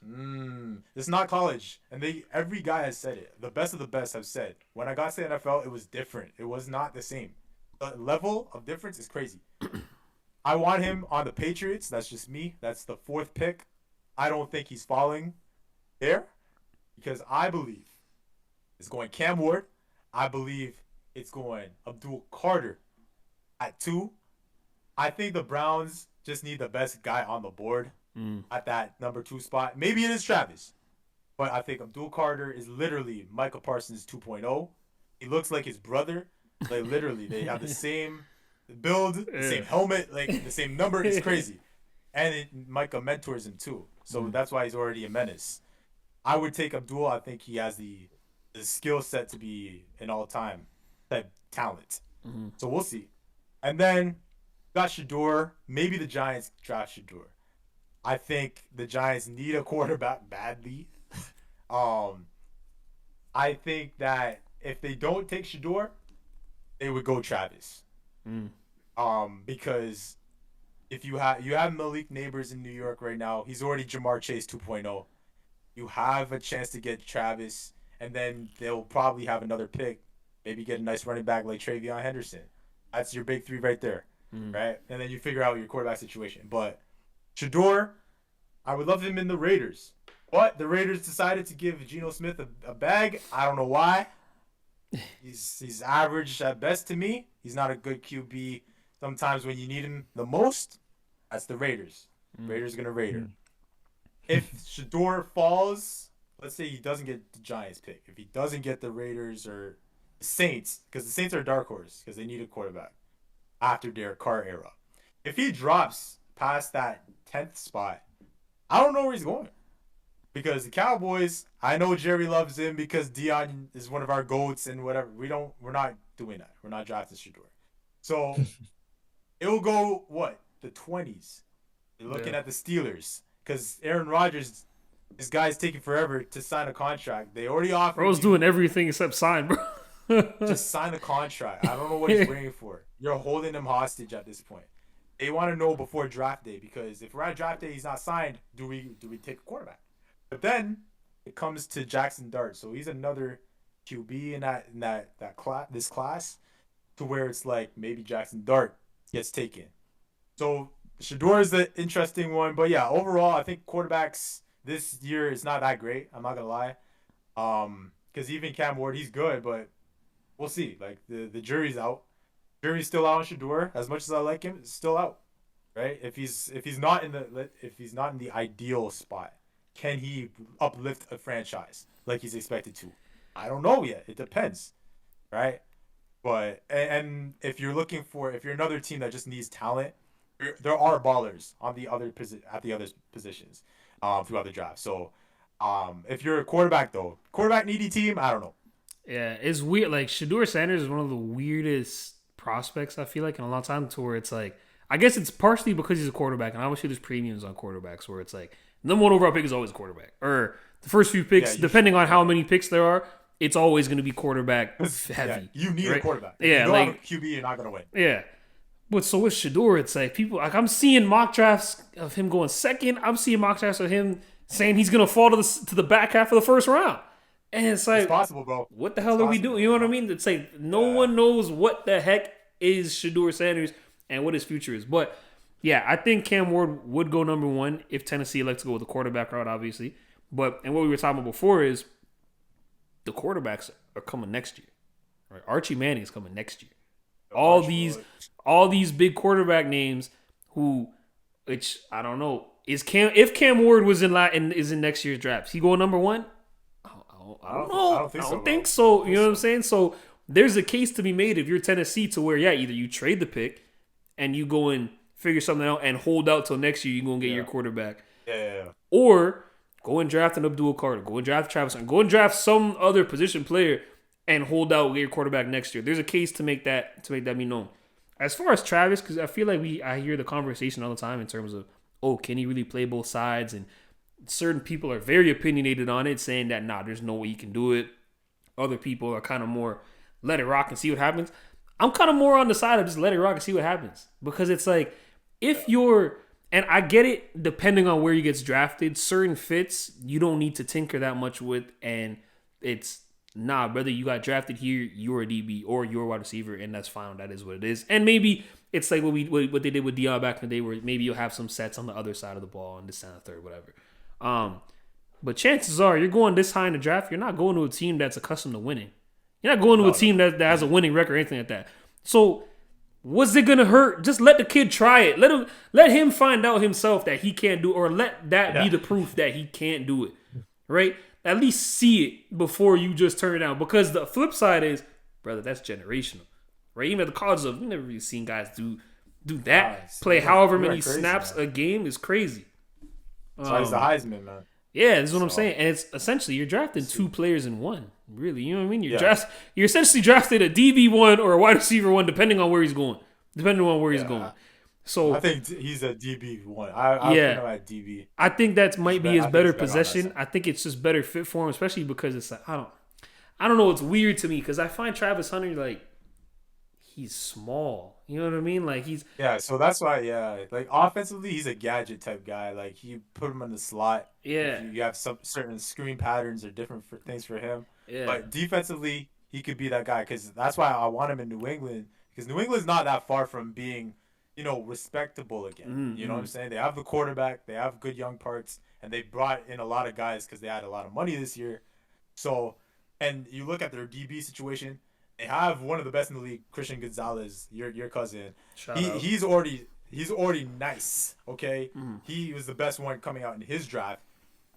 [SPEAKER 2] It's not college, and every guy has said it. The best of the best have said, when I got to the NFL, it was different. It was not the same. The level of difference is crazy. I want him on the Patriots. That's just me. That's the 4th pick. I don't think he's falling there because I believe it's going Cam Ward. I believe it's going Abdul Carter at 2. I think the Browns just need the best guy on the board at that number 2 spot. Maybe it is Travis, but I think Abdul Carter is literally Michael Parsons 2.0. He looks like his brother. Like, literally, they have the same build, the same helmet, like the same number. It's crazy. And Micah mentors him too. So that's why he's already a menace. I would take Abdul. I think he has the skill set to be an all-time type talent. So we'll see. And then got Shador. Maybe the Giants draft Shador. I think the Giants need a quarterback badly. I think that if they don't take Shador, they would go Travis. Because if you have Malik Neighbors in New York right now, he's already Jamar Chase 2.0. You have a chance to get Travis, and then they'll probably have another pick. Maybe get a nice running back like Travion Henderson. That's your big 3 right there, right? And then you figure out your quarterback situation. But Shador, I would love him in the Raiders. But the Raiders decided to give Geno Smith a bag. I don't know why. He's average at best to me. He's not a good QB. Sometimes when you need him the most, that's the Raiders. Raiders are going to Raider. If Shador falls, let's say he doesn't get the Giants pick. If he doesn't get the Raiders or the Saints, because the Saints are a dark horse because they need a quarterback after their Carr era. If he drops past that 10th spot, I don't know where he's going. Because the Cowboys, I know Jerry loves him because Dion is one of our GOATs and whatever. We're not doing that. We're not drafting Shador. So it will go, the 20s. You're looking at the Steelers. Because Aaron Rodgers, this guy's taking forever to sign a contract. They already offered.
[SPEAKER 1] Bro's doing everything except sign, bro.
[SPEAKER 2] Just sign the contract. I don't know what he's waiting for. You're holding him hostage at this point. They want to know before draft day because if we're at draft day, he's not signed. Do we take a quarterback? But then it comes to Jackson Dart, so he's another QB in this class, to where it's like maybe Jackson Dart gets taken. So Shador is the interesting one, but yeah, overall I think quarterbacks this year is not that great. I'm not gonna lie, because even Cam Ward, he's good, but we'll see. Like the jury's out. Jury's still out on Shador. As much as I like him, it's still out, right? If he's not in the ideal spot. Can he uplift a franchise like he's expected to? I don't know yet. It depends, right? But and if you're another team that just needs talent, there are ballers on the other positions throughout the draft. So if you're a quarterback needy team, I don't know.
[SPEAKER 1] Yeah, it's weird. Like Shador Sanders is one of the weirdest prospects I feel like in a long time. To where it's like, I guess it's partially because he's a quarterback, and obviously there's premiums on quarterbacks where it's like. Number 1 overall pick is always quarterback. Or the first few picks, depending on how many picks there are, it's always going to be quarterback heavy.
[SPEAKER 2] Yeah, you need a quarterback. If
[SPEAKER 1] yeah,
[SPEAKER 2] you don't
[SPEAKER 1] like
[SPEAKER 2] have a QB, you're not going to win.
[SPEAKER 1] Yeah. But so with Shador, it's like people like I'm seeing mock drafts of him going second. I'm seeing mock drafts of him saying he's going to fall to the back half of the first round. And it's like,
[SPEAKER 2] it's possible, bro.
[SPEAKER 1] What the hell are we doing? You know what I mean? It's like no one knows what the heck is Shador Sanders and what his future is. But yeah, I think Cam Ward would go number 1 if Tennessee elects to go with the quarterback route, obviously. And what we were talking about before is the quarterbacks are coming next year. Right? Archie Manning is coming next year. All these big quarterback names which I don't know, if Cam Ward was in next year's draft, he go number 1? I don't know. I don't think so. You know what I'm saying? So there's a case to be made if you're Tennessee to where either you trade the pick and you go and figure something out and hold out till next year you're going to get your quarterback.
[SPEAKER 2] Yeah.
[SPEAKER 1] Or go and draft an Abdul Carter. Go and draft Travis. And go and draft some other position player and hold out your quarterback next year. There's a case to make that be known. As far as Travis, because I feel like I hear the conversation all the time in terms of, oh, can he really play both sides? And certain people are very opinionated on it, saying that nah, there's no way he can do it. Other people are kind of more let it rock and see what happens. I'm kind of more on the side of just let it rock and see what happens, because it's like if you're, and I get it, depending on where he gets drafted, certain fits you don't need to tinker that much with, and it's nah, brother, you got drafted here, you're a DB or you're a wide receiver, and that's fine. That is what it is. And maybe it's like what they did with Dion back in the day, where maybe you'll have some sets on the other side of the ball and this and the third, whatever. But chances are you're going this high in the draft, you're not going to a team that's accustomed to winning. You're not going to a team that has a winning record or anything like that. So what's it gonna hurt? Just let the kid try it. Let him find out himself that he can't do it, or let that be the proof that he can't do it. Right? At least see it before you just turn it down. Because the flip side is, brother, that's generational. Right? Even at the college level, you've never really seen guys do that. Play however many snaps a game is crazy.
[SPEAKER 2] So he's the Heisman, man.
[SPEAKER 1] Yeah, that's what I'm saying. And it's essentially you're drafting two players in one. Really, you know what I mean? You're essentially drafted a DB1 or a wide receiver 1, depending on where he's going. So
[SPEAKER 2] I think he's a DB1. I put him at DB.
[SPEAKER 1] I think that might be his better possession. I think it's just better fit for him, especially because it's like I don't know. It's weird to me because I find Travis Hunter like he's small. You know what I mean? Like he's
[SPEAKER 2] So that's why like offensively he's a gadget type guy. Like you put him in the slot.
[SPEAKER 1] Yeah,
[SPEAKER 2] you have some certain screen patterns or different things for him.
[SPEAKER 1] Yeah,
[SPEAKER 2] but defensively he could be that guy, because that's why I want him in New England, because New England's not that far from being, respectable again. Mm-hmm. You know what I'm saying? They have the quarterback, they have good young parts, and they brought in a lot of guys because they had a lot of money this year. So, and you look at their DB situation. They have one of the best in the league, Christian Gonzalez, your cousin. He's already nice, okay? Mm. He was the best one coming out in his draft.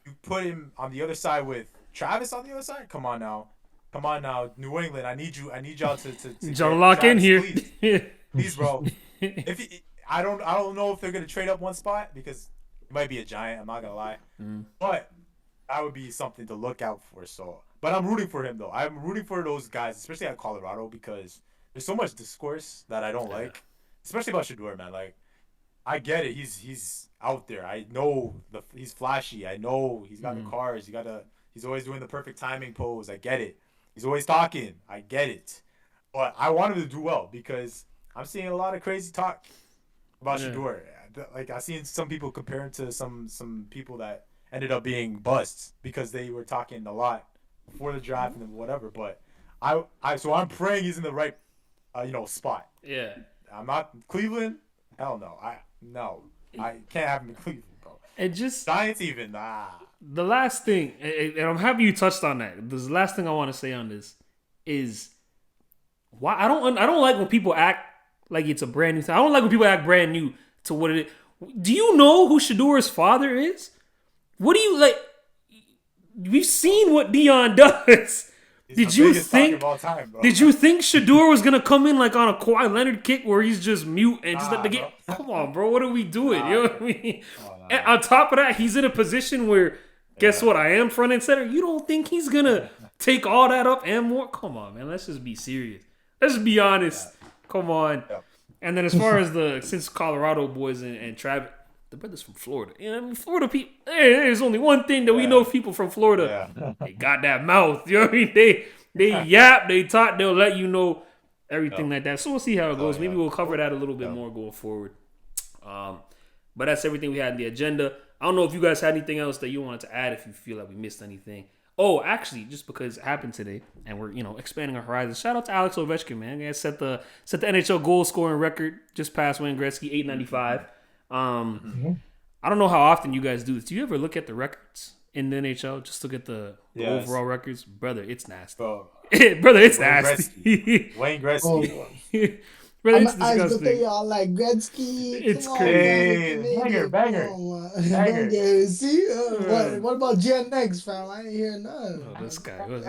[SPEAKER 2] You put him on the other side with Travis on the other side? Come on now. New England, I need y'all to
[SPEAKER 1] John lock in here.
[SPEAKER 2] Please, bro. I don't know if they're gonna trade up one spot, because it might be a giant, I'm not gonna lie. Mm. But that would be something to look out for. So, but I'm rooting for him though. I'm rooting for those guys, especially at Colorado, because there's so much discourse that I don't like, especially about Shedeur, man. Like, I get it. He's out there. I know he's flashy. I know he's got the cars. He's always doing the perfect timing pose. I get it. He's always talking. I get it. But I want him to do well, because I'm seeing a lot of crazy talk about Shedeur. Like, I've seen some people compare him to some people that ended up being busts because they were talking a lot before the draft and whatever. But so I'm praying he's in the right spot.
[SPEAKER 1] Yeah.
[SPEAKER 2] I'm not Cleveland. Hell no. I can't have him in Cleveland, bro.
[SPEAKER 1] And just
[SPEAKER 2] Giants even.
[SPEAKER 1] The last thing, and I'm happy you touched on that. The last thing I want to say on this is why I don't like when people act like it's a brand new thing. I don't like when people act brand new to what it is. Do you know who Shedeur's father is? What do you like? We've seen what Dion does. Did you think Shedeur was gonna come in like on a Kawhi Leonard kick where he's just mute and just let the game? Come on, bro. What are we doing? You know what I mean? And on top of that, he's in a position where, guess what? I am front and center. You don't think he's gonna take all that up and more? Come on, man. Let's just be serious. Let's just be honest. Come on. And then as far as since Colorado boys and Travis, the brother's from Florida. You know what I mean? Florida people, there's only one thing that we know people from Florida. They got that mouth. You know what I mean? They yap, they talk, they'll let you know everything like that. So we'll see how it goes. Maybe we'll cover that a little bit more going forward. But that's everything we had in the agenda. I don't know if you guys had anything else that you wanted to add, if you feel like we missed anything. Oh, actually, just because it happened today and we're, expanding our horizons. Shout out to Alex Ovechkin, man. He set the NHL goal scoring record just past Wayne Gretzky, 895. I don't know how often you guys do this. Do you ever look at the records in the NHL? Just look at the overall records? Brother, it's nasty. Brother, it's nasty.
[SPEAKER 2] Wayne Gretzky.
[SPEAKER 1] Brother, it's disgusting.
[SPEAKER 3] They all like Gretzky.
[SPEAKER 1] It's crazy.
[SPEAKER 2] Banger.
[SPEAKER 3] See? What about Gen X, fam? I ain't hear nothing.
[SPEAKER 1] Oh, this guy.
[SPEAKER 2] This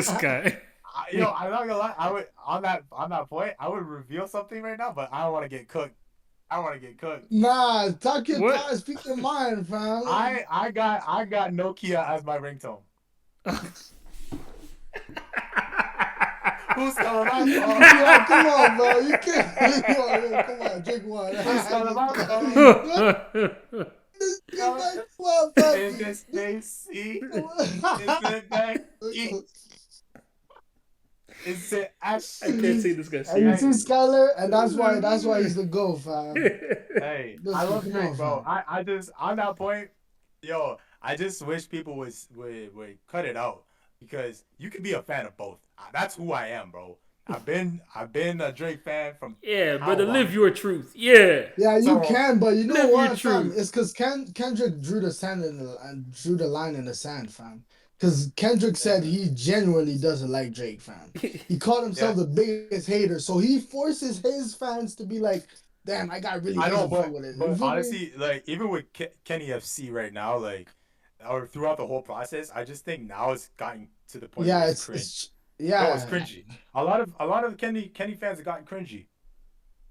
[SPEAKER 2] guy. I'm not gonna lie. I would on that point. I would reveal something right now, but I don't want to get cooked.
[SPEAKER 3] Nah, talk your time, speak your mind, fam.
[SPEAKER 2] I got Nokia as my ringtone. Who's calling my
[SPEAKER 3] Yo,
[SPEAKER 2] phone?
[SPEAKER 3] come on, bro. You can't. Yo, come on, drink one.
[SPEAKER 2] Who's calling my phone?
[SPEAKER 3] Come on, bro.
[SPEAKER 2] Is this Stacy? Is it Becky? Is it
[SPEAKER 1] I
[SPEAKER 2] Ashley?
[SPEAKER 1] can't take this guy
[SPEAKER 3] And you see
[SPEAKER 1] serious.
[SPEAKER 3] Skyler, and that's why he's the GOAT, fam.
[SPEAKER 2] Hey, I love
[SPEAKER 3] come
[SPEAKER 2] Drake,
[SPEAKER 3] on,
[SPEAKER 2] bro.
[SPEAKER 3] fam.
[SPEAKER 2] I just on that point, yo, I just wish people would cut it out because you could be a fan of both. That's who I am, bro. I've been a Drake fan from
[SPEAKER 1] Yeah,
[SPEAKER 2] how
[SPEAKER 1] brother,
[SPEAKER 2] long?
[SPEAKER 1] live your truth. Yeah.
[SPEAKER 3] Yeah, you
[SPEAKER 2] So,
[SPEAKER 3] can, but you know
[SPEAKER 1] live your
[SPEAKER 3] what, fam?
[SPEAKER 1] truth.
[SPEAKER 3] It's because Kendrick drew the sand and drew the line in the sand, fam. Because Kendrick said he genuinely doesn't like Drake, fam. He called himself the biggest hater, so he forces his fans to be like, "Damn, I got really
[SPEAKER 2] I know,
[SPEAKER 3] doesn't fuck with it." You
[SPEAKER 2] but
[SPEAKER 3] feel me?
[SPEAKER 2] honestly, like even with Kenny FC right now, like or throughout the whole process, I just think now it's gotten to the point
[SPEAKER 3] Yeah,
[SPEAKER 2] where it's cringe. No, it's cringy. A lot of Kenny fans have gotten cringy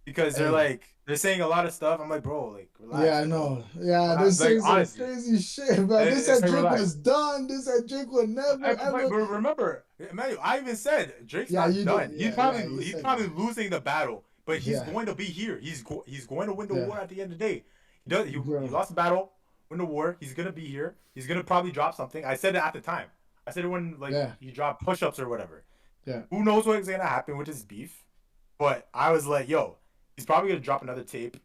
[SPEAKER 2] because they're saying a lot of stuff. I'm like, bro, like relax.
[SPEAKER 3] Yeah, I know. Yeah, they're
[SPEAKER 2] Like
[SPEAKER 3] saying some
[SPEAKER 2] honestly,
[SPEAKER 3] crazy shit, bro. They
[SPEAKER 2] it's
[SPEAKER 3] said
[SPEAKER 2] like
[SPEAKER 3] Drake
[SPEAKER 2] relax.
[SPEAKER 3] was done. They said Drake would never
[SPEAKER 2] But
[SPEAKER 3] ever.
[SPEAKER 2] remember, Emmanuel, I even said Drake's
[SPEAKER 3] Yeah,
[SPEAKER 2] not
[SPEAKER 3] you
[SPEAKER 2] done.
[SPEAKER 3] did.
[SPEAKER 2] He's
[SPEAKER 3] Yeah,
[SPEAKER 2] probably
[SPEAKER 3] you said
[SPEAKER 2] probably
[SPEAKER 3] that.
[SPEAKER 2] losing the battle, but he's
[SPEAKER 3] Yeah.
[SPEAKER 2] going to be here. He's going to win the
[SPEAKER 3] Yeah.
[SPEAKER 2] war at the end of the day. He
[SPEAKER 3] Bro.
[SPEAKER 2] lost the battle, win the war. He's gonna be here. He's gonna probably drop something. I said it at the time. I said it when he dropped push-ups or whatever.
[SPEAKER 3] Yeah.
[SPEAKER 2] Who knows what's gonna happen with his beef? But I was like, yo, he's probably gonna drop another tape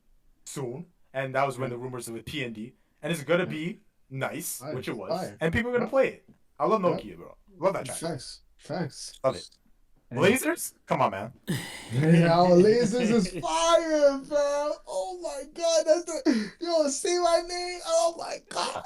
[SPEAKER 2] soon, and that was when the rumors with P&D, and it's gonna be nice, which it was, and people are gonna play it. I love Nokia, bro. Love that track.
[SPEAKER 3] Facts.
[SPEAKER 2] Love it. Lasers? Come on, man.
[SPEAKER 3] Yeah, lasers is fire, bro. Oh my god, that's the say my name. Oh my god.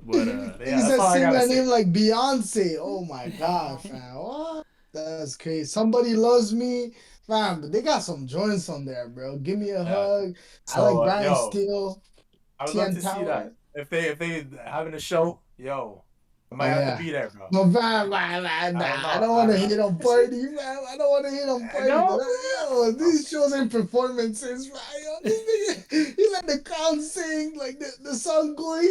[SPEAKER 1] But
[SPEAKER 3] he said sing my name like Beyonce. Oh my god, fam. What? That's crazy. Somebody loves me, fam. But they got some joints on there, bro. Give me a hug.
[SPEAKER 2] So,
[SPEAKER 3] I like Brian Steele.
[SPEAKER 2] I would love to see that. If they having a show, yo, I might have to be there, bro.
[SPEAKER 3] No, fam, I don't want to hit on party, man. I don't want to hit on party. Yo, these shows and performances, right? Yo, he let the crowd sing like the song going.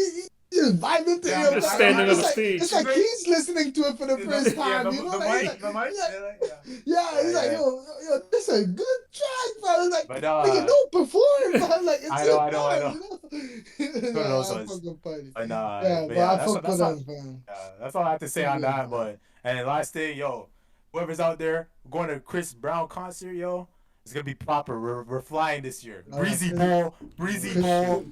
[SPEAKER 3] He just vibing to him.
[SPEAKER 1] Just standing on the stage.
[SPEAKER 3] It's like he's listening to it for the first time. You know,
[SPEAKER 2] the mic.
[SPEAKER 3] He's like, yo, this is a good track, bro. It's like,
[SPEAKER 2] but
[SPEAKER 3] nigga, don't perform, man. Like, it's
[SPEAKER 2] I know. But I fuck with them, fam. That's all I have to say on that. But and last thing, yo, whoever's out there going to Chris Brown concert, yo, it's gonna be proper. We're flying this year. Breezy ball.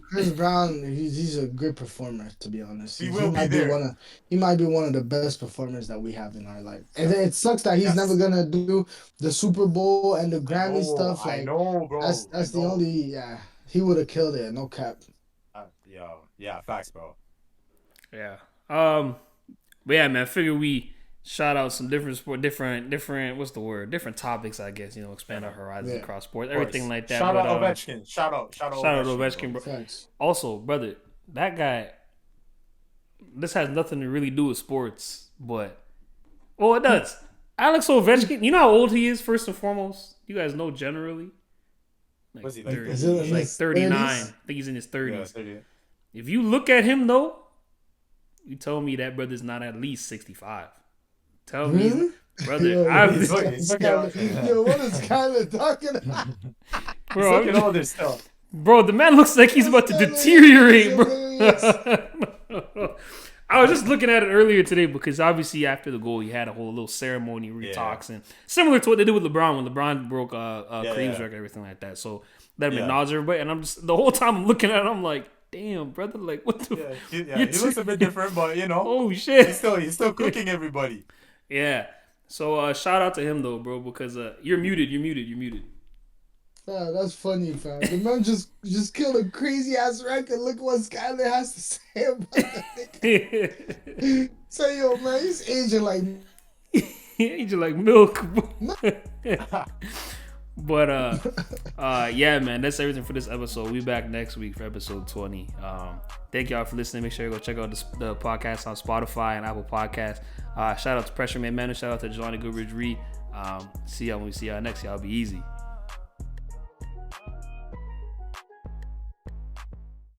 [SPEAKER 3] Chris Brown, he's a great performer, to be honest.
[SPEAKER 2] He will be there.
[SPEAKER 3] He might be one of the best performers that we have in our life. And it sucks that he's never gonna do the Super Bowl and the Grammy stuff. Like,
[SPEAKER 2] I know, bro.
[SPEAKER 3] That's the only he would have killed it. No cap.
[SPEAKER 2] Facts, bro.
[SPEAKER 1] Yeah. But yeah, man. I figure we shout out some different different topics, I guess, expand our horizons across sports, everything like that.
[SPEAKER 2] Shout out Ovechkin. Shout out
[SPEAKER 1] Ovechkin, bro.
[SPEAKER 3] Thanks.
[SPEAKER 1] Also, brother, that guy, this has nothing to really do with sports, but it does. Alex Ovechkin, you know how old he is, first and foremost? You guys know generally. Like,
[SPEAKER 2] was he
[SPEAKER 1] like 39. I think he's in his 30s.
[SPEAKER 2] Yeah, 30.
[SPEAKER 1] If you look at him though, you told me that brother's not at least 65. Tell me, brother.
[SPEAKER 3] Yo, what is Skyler talking about?
[SPEAKER 2] Bro, look at all this stuff.
[SPEAKER 1] Bro, the man looks like he's about to deteriorate, bro. I was just looking at it earlier today because obviously after the goal, he had a whole little ceremony where he talks, and similar to what they did with LeBron when LeBron broke Kareem's record, everything like that. So that acknowledged everybody, and I'm just the whole time I'm looking at it, I'm like, damn, brother, like what the?
[SPEAKER 2] He looks a bit different, but
[SPEAKER 1] oh shit,
[SPEAKER 2] he's still cooking everybody.
[SPEAKER 1] Yeah. So shout out to him though, bro, because you're muted.
[SPEAKER 3] Fam, that's funny, fam. The man just killed a crazy ass record. Look what Skyler has to say about it. Say, yo, man, he's aging like
[SPEAKER 1] milk. But yeah, man, that's everything for this episode. We back next week for episode 20. Thank y'all for listening. Make sure you go check out the podcast on Spotify and Apple Podcasts. Shout out to Pressure Man Manor. Shout out to Jelani Goodridge Reed. See y'all when we see y'all next. Y'all be easy.